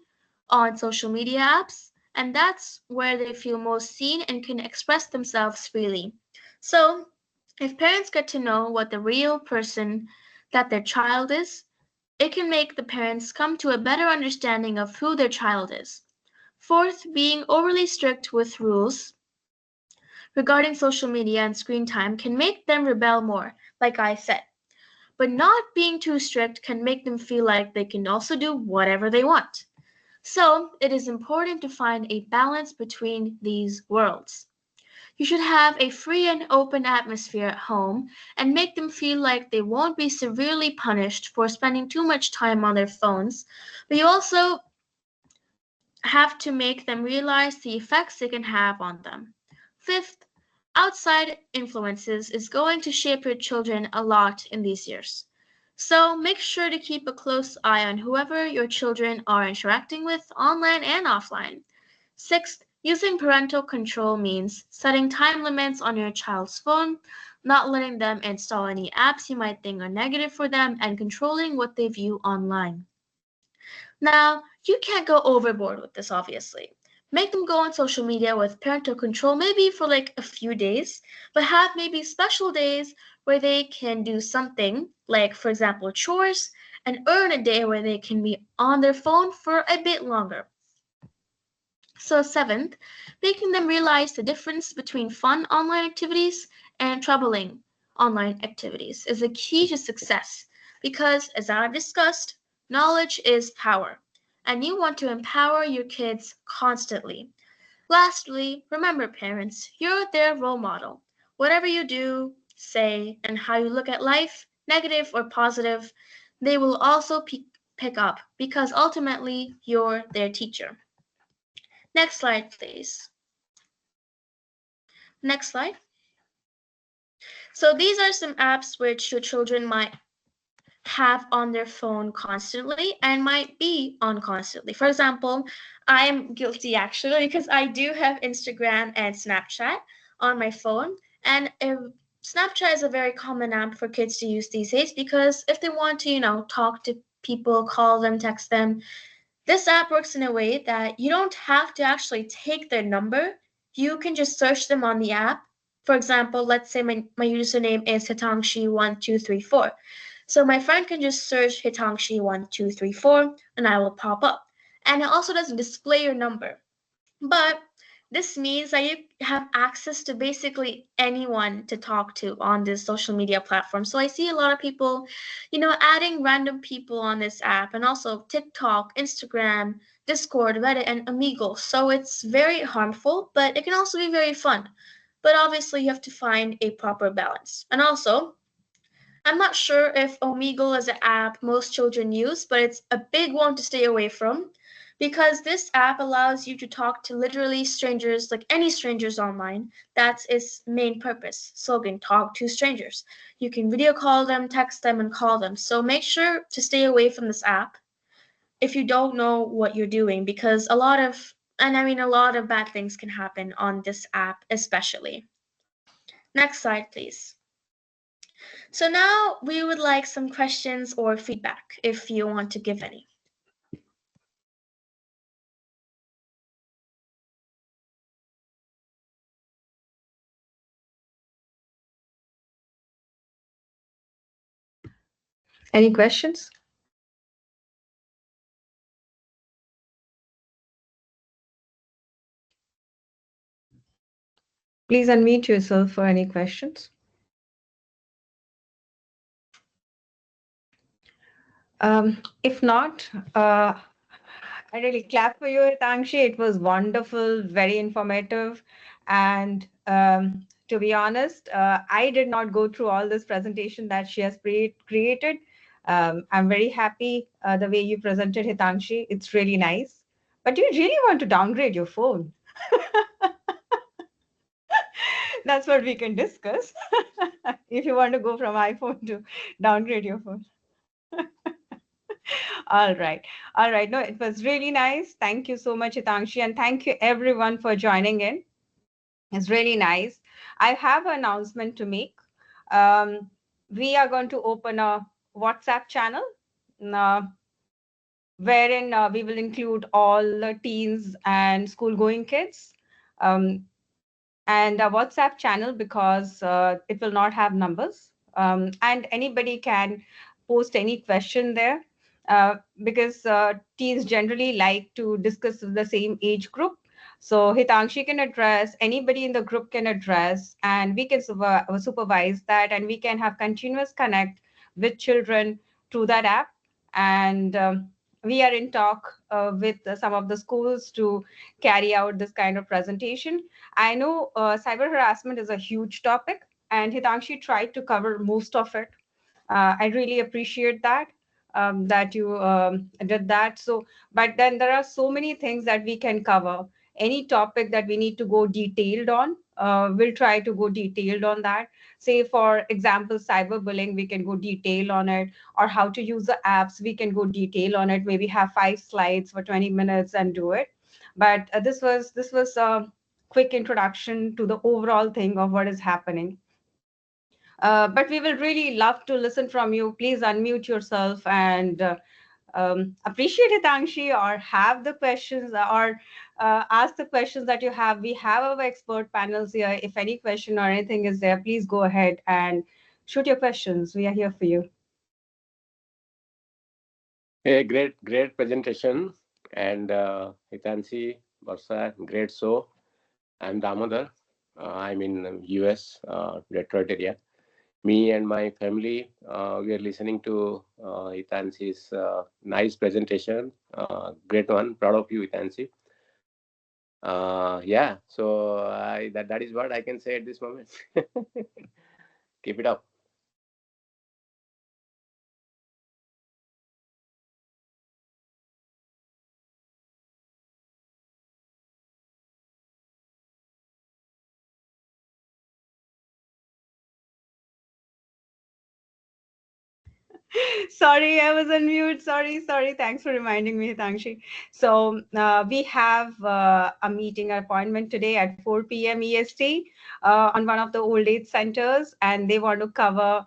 S2: on social media apps, and that's where they feel most seen and can express themselves freely. So, if parents get to know what the real person that their child is, it can make the parents come to a better understanding of who their child is. Fourth, being overly strict with rules regarding social media and screen time can make them rebel more, like I said. But not being too strict can make them feel like they can also do whatever they want. So, it is important to find a balance between these worlds. You should have a free and open atmosphere at home and make them feel like they won't be severely punished for spending too much time on their phones, but you also have to make them realize the effects they can have on them. Fifth, outside influences is going to shape your children a lot in these years. So make sure to keep a close eye on whoever your children are interacting with online and offline. Sixth, using parental control means setting time limits on your child's phone, not letting them install any apps you might think are negative for them, and controlling what they view online. Now, you can't go overboard with this, obviously. Make them go on social media with parental control maybe for like a few days, but have maybe special days where they can do something, like, for example, chores, and earn a day where they can be on their phone for a bit longer. So, seventh, making them realize the difference between fun online activities and troubling online activities is a key to success because, as I've discussed, knowledge is power, and you want to empower your kids constantly. Lastly, remember, parents, you're their role model. Whatever you do, say, and how you look at life, negative or positive, they will also pick up because ultimately you're their teacher. Next slide, please. Next slide. So these are some apps which your children might have on their phone constantly and might be on constantly. For example, I am guilty actually because I do have Instagram and Snapchat on my phone. And Snapchat is a very common app for kids to use these days because if they want to, talk to people, call them, text them, this app works in a way that you don't have to actually take their number. You can just search them on the app. For example, let's say my username is Hitangshi1234. So my friend can just search Hitangshi1234 and I will pop up. And it also doesn't display your number. But this means that you have access to basically anyone to talk to on this social media platform. So I see a lot of people, adding random people on this app and also TikTok, Instagram, Discord, Reddit, and Omegle. So it's very harmful, but it can also be very fun. But obviously, you have to find a proper balance. And also, I'm not sure if Omegle is an app most children use, but it's a big one to stay away from because this app allows you to talk to literally strangers, like any strangers online. That's its main purpose. Slogan, talk to strangers. You can video call them, text them, and call them. So make sure to stay away from this app if you don't know what you're doing, because a lot of bad things can happen on this app, especially. Next slide, please. So now we would like some questions or feedback if you want to give any.
S1: Any questions? Please unmute yourself for any questions. If not, I really clap for you, Hitangshi. It was wonderful, very informative. And to be honest, I did not go through all this presentation that she has created. I'm very happy the way you presented, Hitangshi. It's really nice. But you really want to downgrade your phone. That's what we can discuss. If you want to go from iPhone to downgrade your phone. All right. All right. No, it was really nice. Thank you so much, Hitangshi. And thank you everyone for joining in. It's really nice. I have an announcement to make. Um, we are going to open a WhatsApp channel uh, wherein we will include all the teens and school going kids. Um, and a WhatsApp channel because it will not have numbers. And anybody can post any question there because teens generally like to discuss with the same age group. So Hitangshi can address, anybody in the group can address, and we can supervise that, and we can have continuous connect with children through that app. And we are in talk with some of the schools to carry out this kind of presentation. I know cyber harassment is a huge topic, and Hitangshi tried to cover most of it. I really appreciate that that you did that. So, but then there are so many things that we can cover. Any topic that we need to go detailed on, we'll try to go detailed on that. Say, for example, cyberbullying, we can go detail on it, or how to use the apps, we can go detail on it. Maybe have 5 slides for 20 minutes and do it. But this was a quick introduction to the overall thing of what is happening. But we will really love to listen from you. Please unmute yourself and appreciate it, Angshi, or have the questions or ask the questions that you have. We have our expert panels here. If any question or anything is there, please go ahead and shoot your questions. We are here for you.
S3: Hey, great presentation. And Hitanshi, Varsa, great show. I'm Damodar. I'm in US, Detroit area. Me and my family, we are listening to Hitanshi's nice presentation. Great one. Proud of you, Hitanshi. Yeah, so that is what I can say at this moment. Keep it up.
S1: Sorry, I was on mute. Sorry. Thanks for reminding me, Hitangshi. So we have a meeting appointment today at 4 p.m. EST on one of the old age centers, and they want to cover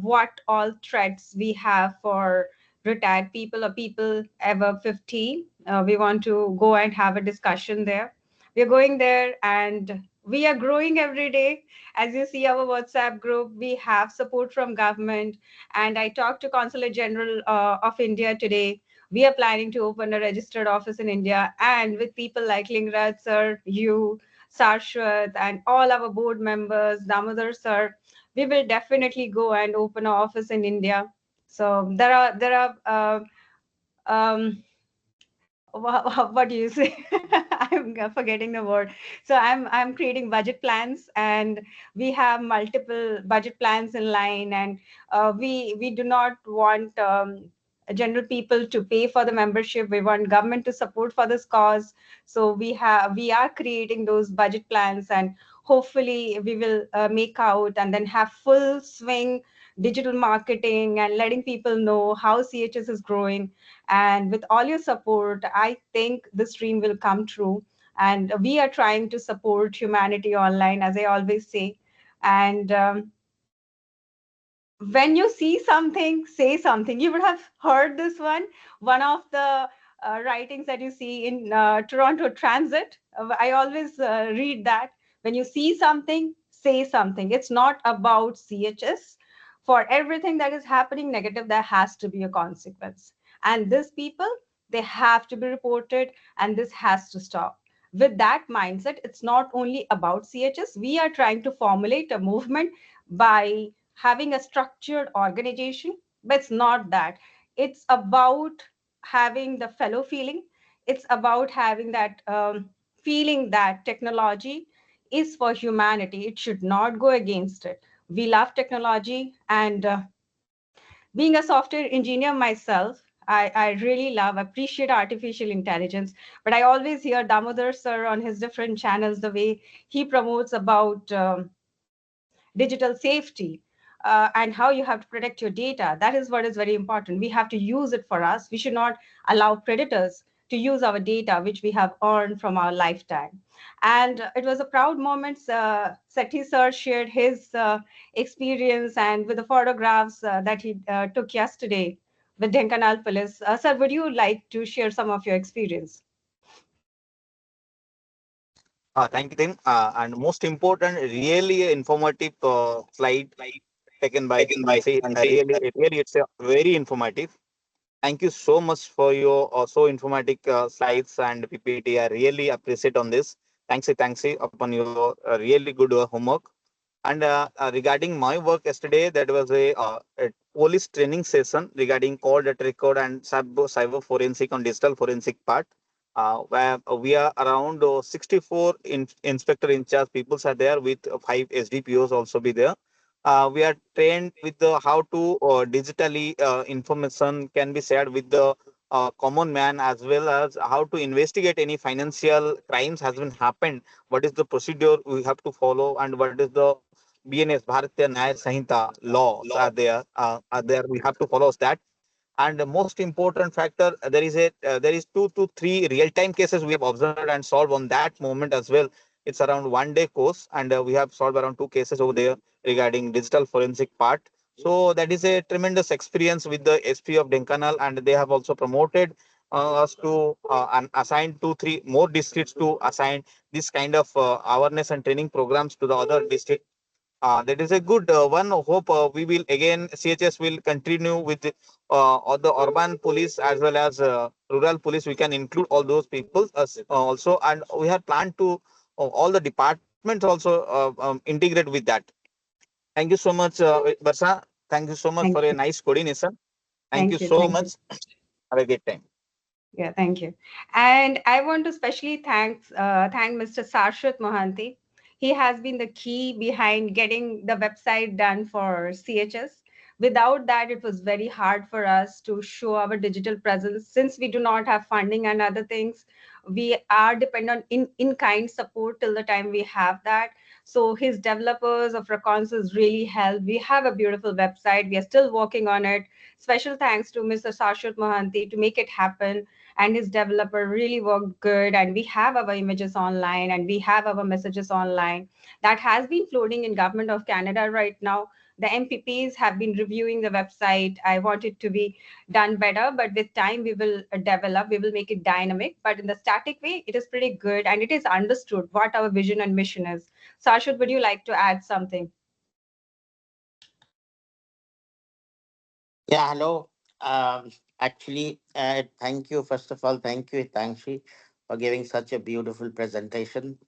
S1: what all threats we have for retired people or people above 50. We want to go and have a discussion there. We're going there, and we are growing every day. As you see, our WhatsApp group, we have support from government, and I talked to Consulate General of India today. We are planning to open a registered office in India, and with people like Lingraj sir, you, Sarshwat, and all our board members, Damodar sir, we will definitely go and open an office in India. So there are what do you say? I'm forgetting the word. So I'm creating budget plans, and we have multiple budget plans in line, and we do not want general people to pay for the membership. We want government to support for this cause. So we are creating those budget plans, and hopefully we will make out and then have full swing digital marketing and letting people know how CHS is growing. And with all your support, I think this dream will come true. And we are trying to support humanity online, as I always say. And when you see something, say something. You would have heard this one of the writings that you see in Toronto Transit. I always read that when you see something, say something. It's not about CHS. For everything that is happening negative, there has to be a consequence. And these people, they have to be reported, and this has to stop. With that mindset, it's not only about CHS. We are trying to formulate a movement by having a structured organization, but it's not that. It's about having the fellow feeling. It's about having that feeling that technology is for humanity. It should not go against it. We love technology, and being a software engineer myself, I really love, appreciate artificial intelligence. But I always hear Damodar sir on his different channels, the way he promotes about digital safety, and how you have to protect your data. That is what is very important. We have to use it for us. We should not allow predators to use our data, which we have earned from our lifetime. And it was a proud moment. Sethi sir shared his experience and with the photographs that he took yesterday with Dhenkanal Police. Sir, would you like to share some of your experience?
S4: Thank you, Tim. And most important, really informative slide taken by Nancy. And really, it's very informative. Thank you so much for your so informative slides and PPT. I really appreciate on this. Thanks, upon your really good homework. And regarding my work yesterday, that was a police training session regarding call data record and cyber forensic and digital forensic part. Where we are around 64 inspector in charge people are there with five SDPOs also be there. We are trained with the how to digitally information can be shared with the common man, as well as how to investigate any financial crimes has been happened. What is the procedure we have to follow, and what is the BNS Bharatiya Nyaya Sanhita laws are there. We have to follow that. And the most important factor, there is 2 to 3 real time cases we have observed and solved on that moment as well. It's around 1 day course, and we have solved around 2 cases over there regarding digital forensic part. So that is a tremendous experience with the SP of Denkanal, and they have also promoted us to assign 2 3 more districts to assign this kind of awareness and training programs to the other districts. That is a good one. Hope we will again CHS will continue with all the urban police as well as rural police. We can include all those people also, and we have planned to all the departments also integrate with that. Thank you so much, Barsa. Thank you so much
S1: Thank
S4: for a
S1: you.
S4: nice coordination. Thank you
S1: Thank you.
S4: so
S1: Thank you.
S4: much. Have a great time.
S1: Yeah, thank you. And I want to especially thank Mr. Sarshwat Mohanty. He has been the key behind getting the website done for CHS. Without that, it was very hard for us to show our digital presence since we do not have funding and other things. We are dependent on in-kind support till the time we have that. So his developers of Reconsys really help. We have a beautiful website. We are still working on it. Special thanks to Mr. Sarshwat Mohanty to make it happen, and his developer really worked good, and we have our images online and we have our messages online. That has been floating in government of Canada right now. The MPPs have been reviewing the website. I want it to be done better, but with time we will develop, we will make it dynamic, but in the static way it is pretty good, and it is understood what our vision and mission is. Sashut, would you like to add something?
S5: Yeah, hello. Actually, thank you. First of all, thank you, Tangshi, for giving such a beautiful presentation.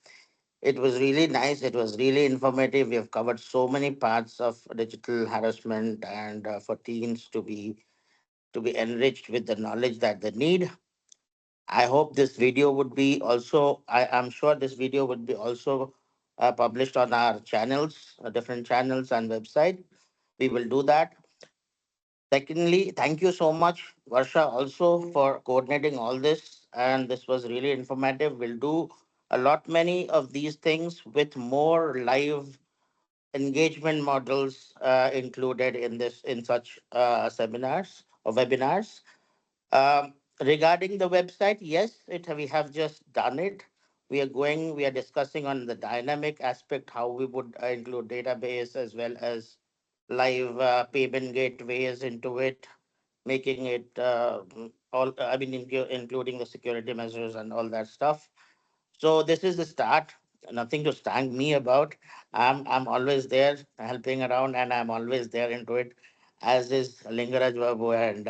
S5: It was really nice. It was really informative. We have covered so many parts of digital harassment, and for teens to be enriched with the knowledge that they need. I hope this video would be also. I'm sure this video would be also published on our channels, different channels and website. We will do that. Secondly, thank you so much, Varsha, also for coordinating all this. And this was really informative. We'll do a lot many of these things with more live engagement models included in this in such seminars or webinars. Regarding the website, yes, we have just done it. We are discussing on the dynamic aspect, how we would include database as well as live payment gateways into it, making it including the security measures and all that stuff. So this is the start. Nothing to thank me about. I'm always there helping around, and I'm always there into it. As is Lingaraj Babu and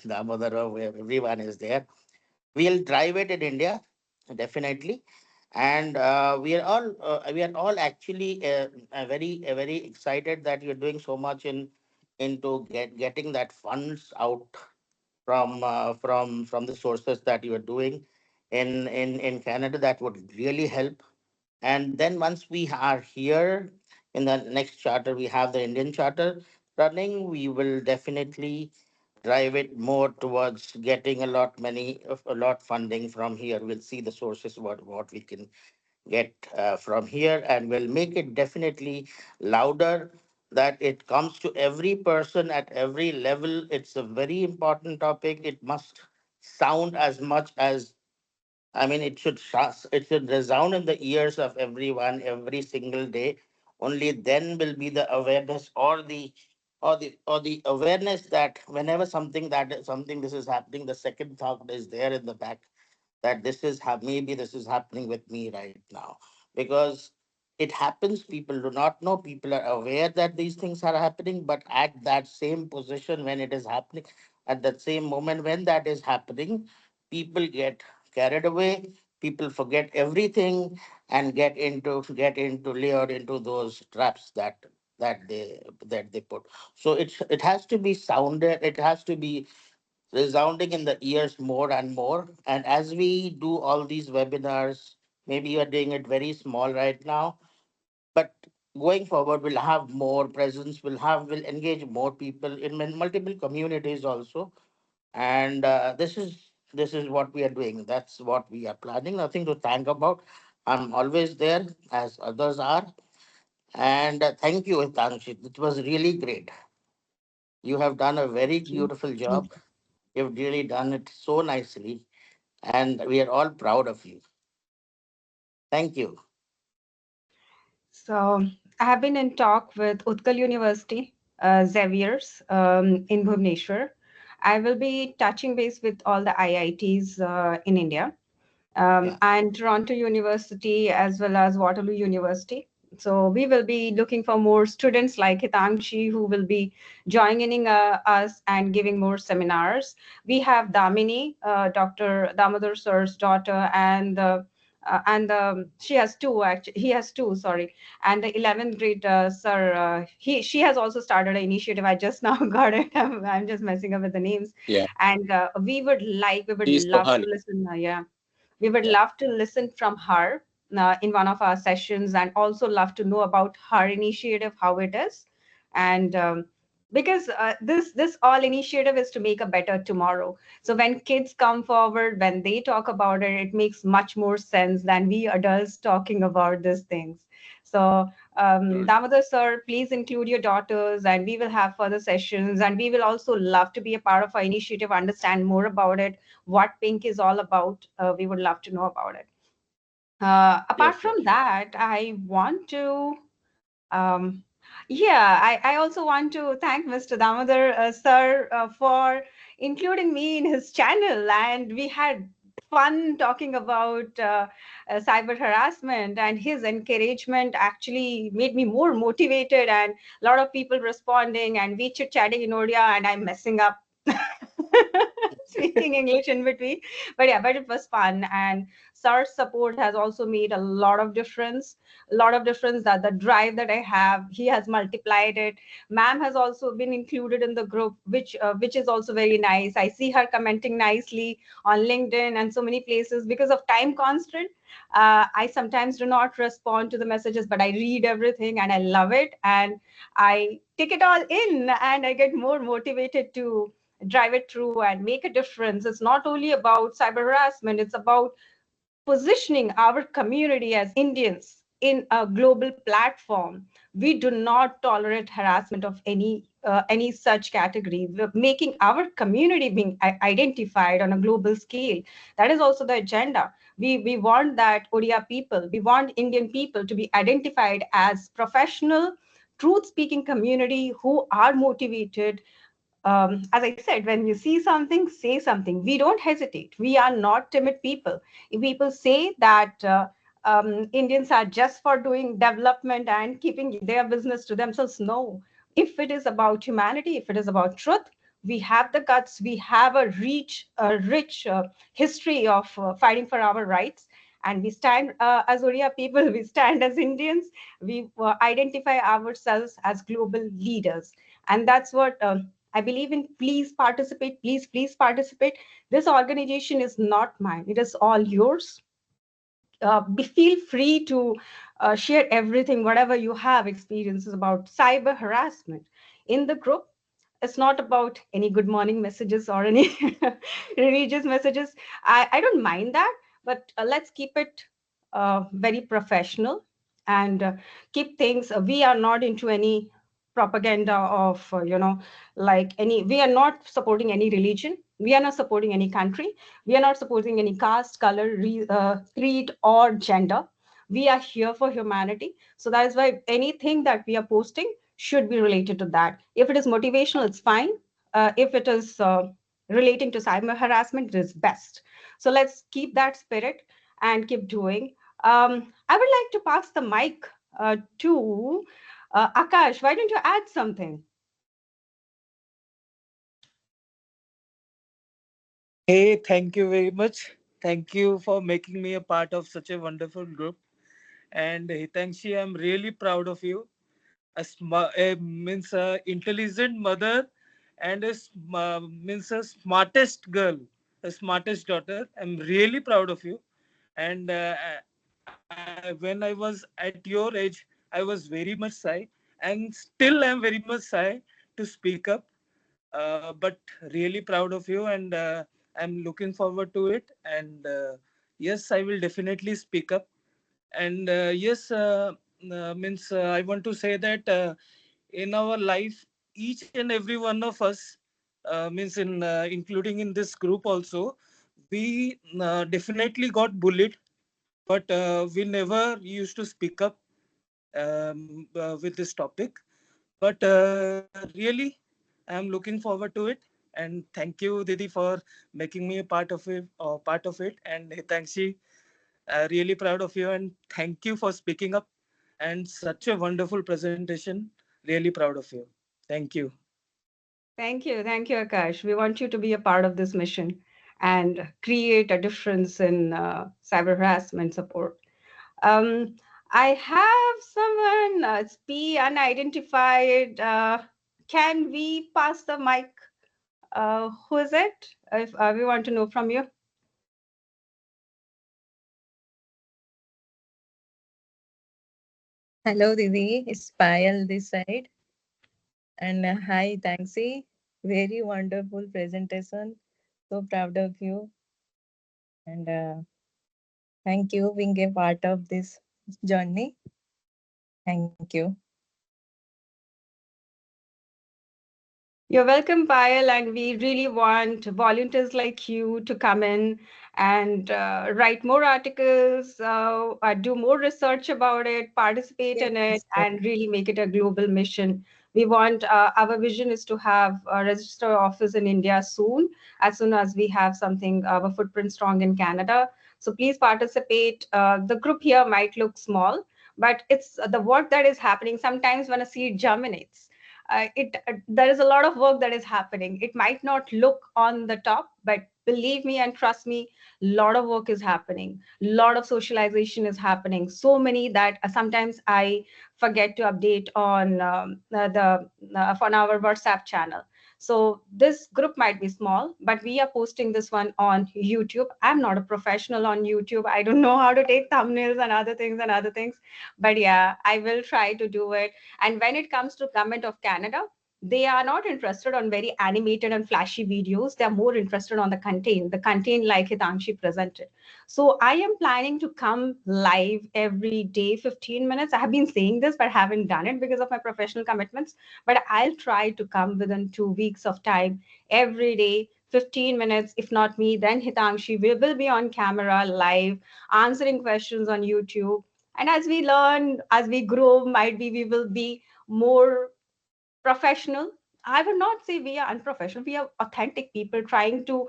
S5: Damodar Babu, everyone is there. We'll drive it in India, definitely, and we are all actually very excited that you're doing so much into getting that funds out from the sources that you are doing in Canada. That would really help. And then once we are here in the next charter, we have the Indian charter running. We will definitely drive it more towards getting a lot funding from here. We'll see the sources what we can get from here, and we'll make it definitely louder, that it comes to every person at every level. It's a very important topic. It must sound as much as, I mean, it should resound in the ears of everyone every single day. Only then will be the awareness, or the awareness, that whenever something this is happening, the second thought is there in the back, that maybe this is happening with me right now. Because it happens, people do not know, people are aware that these things are happening, but at that same position when it is happening, at that same moment when that is happening, people get carried away, people forget everything, and get into lured into those traps that they put. So it has to be sounded, it has to be resounding in the ears more and more. And as we do all these webinars, maybe you are doing it very small right now, but going forward, we'll have more presence, we'll engage more people in multiple communities also. And this is what we are doing. That's what we are planning. Nothing to thank about. I'm always there as others are. And thank you, Hitanshi. It was really great. You have done a very
S1: Thank you.
S5: beautiful job. You've really done it so nicely, and we are all proud of you. Thank you.
S1: So I have been in talk with Utkal University, Xavier's in Bhubaneswar. I will be touching base with all the IITs in India,
S5: Yeah.
S1: and Toronto University as well as Waterloo University. So we will be looking for more students like Hitangshi who will be joining us and giving more seminars. We have Damini, Dr. Damodar Sir's daughter, and she has two actually. He has two, sorry. And the 11th grade sir, she has also started an initiative. I just now got it. I'm just messing up with the names.
S3: Yeah.
S1: And we would
S3: She's
S1: love to
S3: Sohani.
S1: listen. Yeah, we would
S3: Yeah.
S1: love to listen from her in one of our sessions, and also love to know about her initiative, how it is. And because this all initiative is to make a better tomorrow. So when kids come forward, when they talk about it, it makes much more sense than we adults talking about these things. So
S3: Mm.
S1: Damodar sir, please include your daughters, and we will have further sessions, and we will also love to be a part of our initiative, understand more about it, what pink is all about. We would love to know about it. Apart
S3: Yes,
S1: from
S3: yes.
S1: that, I want to yeah, I also want to thank Mr. Damodar sir for including me in his channel, and we had fun talking about cyber harassment, and his encouragement actually made me more motivated, and a lot of people responding, and we chit chatting in Odia, and I'm messing up. speaking English in between. But yeah, but it was fun. And sir's support has also made a lot of difference. A lot of difference, that the drive that I have, he has multiplied it. Ma'am has also been included in the group, which is also very nice. I see her commenting nicely on LinkedIn and so many places. Because of time constraint, I sometimes do not respond to the messages, but I read everything and I love it. And I take it all in and I get more motivated to drive it through and make a difference. It's not only about cyber harassment, it's about positioning our community as Indians in a global platform. We do not tolerate harassment of any such category. We're making our community being identified on a global scale. That is also the agenda. We want that Odia people, we want Indian people to be identified as professional, truth-speaking community who are motivated. As I said, when you see something, say something. We don't hesitate. We are not timid people. If people say that Indians are just for doing development and keeping their business to themselves, no. If it is about humanity, if it is about truth, we have the guts. We have a rich history of fighting for our rights. And we stand as Odia people, we stand as Indians, we identify ourselves as global leaders. And that's what I believe in. Please participate. Please participate. This organization is not mine. It is all yours. Feel free to share everything, whatever you have experiences about cyber harassment in the group. It's not about any good morning messages or any religious messages. I don't mind that, but let's keep it very professional and keep things. We are not into any propaganda of, like any, we are not supporting any religion. We are not supporting any country. We are not supporting any caste, color, creed, or gender. We are here for humanity. So that is why anything that we are posting should be related to that. If it is motivational, it's fine. If it is relating to cyber harassment, it is best. So let's keep that spirit and keep doing. I would like to pass the mic to Akash. Why don't you add something?
S6: Hey, thank you very much. Thank you for making me a part of such a wonderful group. And Hitangshi, I'm really proud of you. Means a intelligent mother and means a smartest girl, a smartest daughter. I'm really proud of you. And when I was at your age, I was very much shy, and still I'm very much shy to speak up. But really proud of you, and I'm looking forward to it. And yes, I will definitely speak up. And yes, means I want to say that in our life, each and every one of us, means in including in this group also, we definitely got bullied, but we never used to speak up with this topic. But really, I'm looking forward to it. And thank you, Didi, for making me a part of it. And Hitangshi, really proud of you. And thank you for speaking up. And such a wonderful presentation. Really proud of you. Thank you.
S1: Thank you, Akash. We want you to be a part of this mission and create a difference in cyber harassment support. Um, I have someone, it's P unidentified. Can we pass the mic? Who is it? If we want to know from you.
S7: Hello, Didi. It's Payal this side. And hi, Thanksy. Very wonderful presentation. So proud of you. And thank you being a part of this journey. Thank you.
S1: You're welcome, Payal, and we really want volunteers like you to come in and write more articles, do more research about it, participate in it,
S7: Yes,
S1: and really make it a global mission. We want, our vision is to have a register office in India soon as we have something, our footprint strong in Canada. So please participate. The group here might look small, but it's the work that is happening. Sometimes when a seed germinates, There is a lot of work that is happening. It might not look on the top, but believe me and trust me, a lot of work is happening, a lot of socialization is happening, so many that sometimes I forget to update on the on our WhatsApp channel. So this group might be small, but we are posting this one on YouTube. I'm not a professional on YouTube. I don't know how to take thumbnails and other things. But yeah, I will try to do it. And when it comes to Government of Canada, they are not interested on very animated and flashy videos. They're more interested on the content like Hitangshi presented. So I am planning to come live every day, 15 minutes. I have been saying this, but haven't done it because of my professional commitments. But I'll try to come within 2 weeks of time, every day, 15 minutes. If not me, then Hitangshi will be on camera live, answering questions on YouTube. And as we learn, as we grow, might be we will be more professional. I would not say we are unprofessional. We are authentic people trying to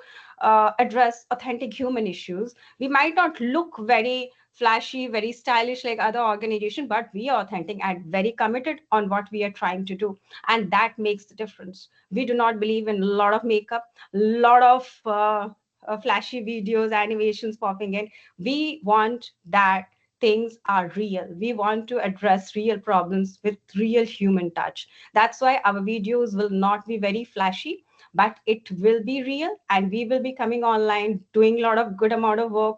S1: address authentic human issues. We might not look very flashy, very stylish like other organizations, but we are authentic and very committed on what we are trying to do. And that makes the difference. We do not believe in a lot of makeup, a lot of flashy videos, animations popping in. We want that things are real. We want to address real problems with real human touch. That's why our videos will not be very flashy, but it will be real, and we will be coming online, doing a lot of good amount of work.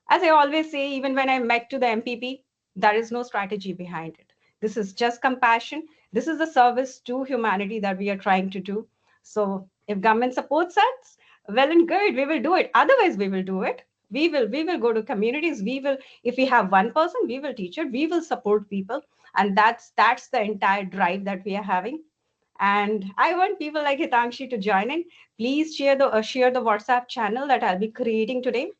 S1: As I always say, even when I met to the MPP, there is no strategy behind it. This is just compassion. This is a service to humanity that we are trying to do. So if government supports us, well and good, we will do it. Otherwise, we will do it. We will go to communities. We will, if we have one person, we will teach it. We will support people, and that's the entire drive that we are having. And I want people like Hitangshi to join in. Please share the WhatsApp channel that I'll be creating today,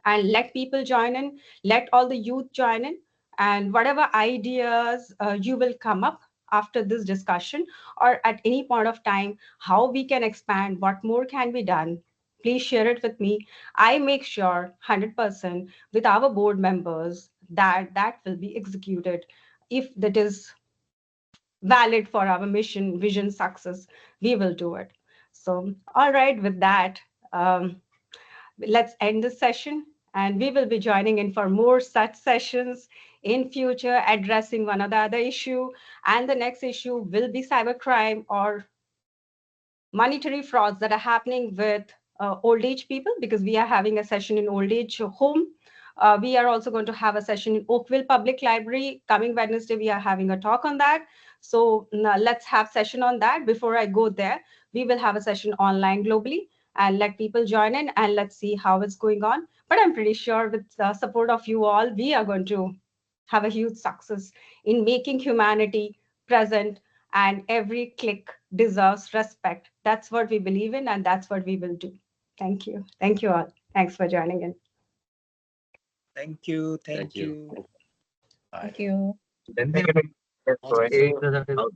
S1: and let people join in, let all the youth join in, and whatever ideas you will come up after this discussion or at any point of time, how we can expand, what more can be done, please share it with me. I make sure 100% with our board members that that will be executed. If that is valid for our mission, vision, success, we will do it. So, all right, with that, let's end this session, and we will be joining in for more such sessions in future, addressing one or the other issue. And the next issue will be cybercrime or monetary frauds that are happening with old age people, because we are having a session in old age home. We are also going to have a session in Oakville Public Library. Coming Wednesday, we are having a talk on that. So now let's have session on that. Before I go there, we will have a session online globally and let people join in, and let's see how it's going on. But I'm pretty sure with the support of you all, we are going to have a huge success in making humanity present, and every click deserves respect. That's what we believe in, and that's what we will do. Thank you. Thank you all. Thanks for joining in.
S6: Thank you.
S3: Thank
S6: Thank
S3: you.
S6: you.
S7: Thank you.
S4: Then they get
S5: Thank you.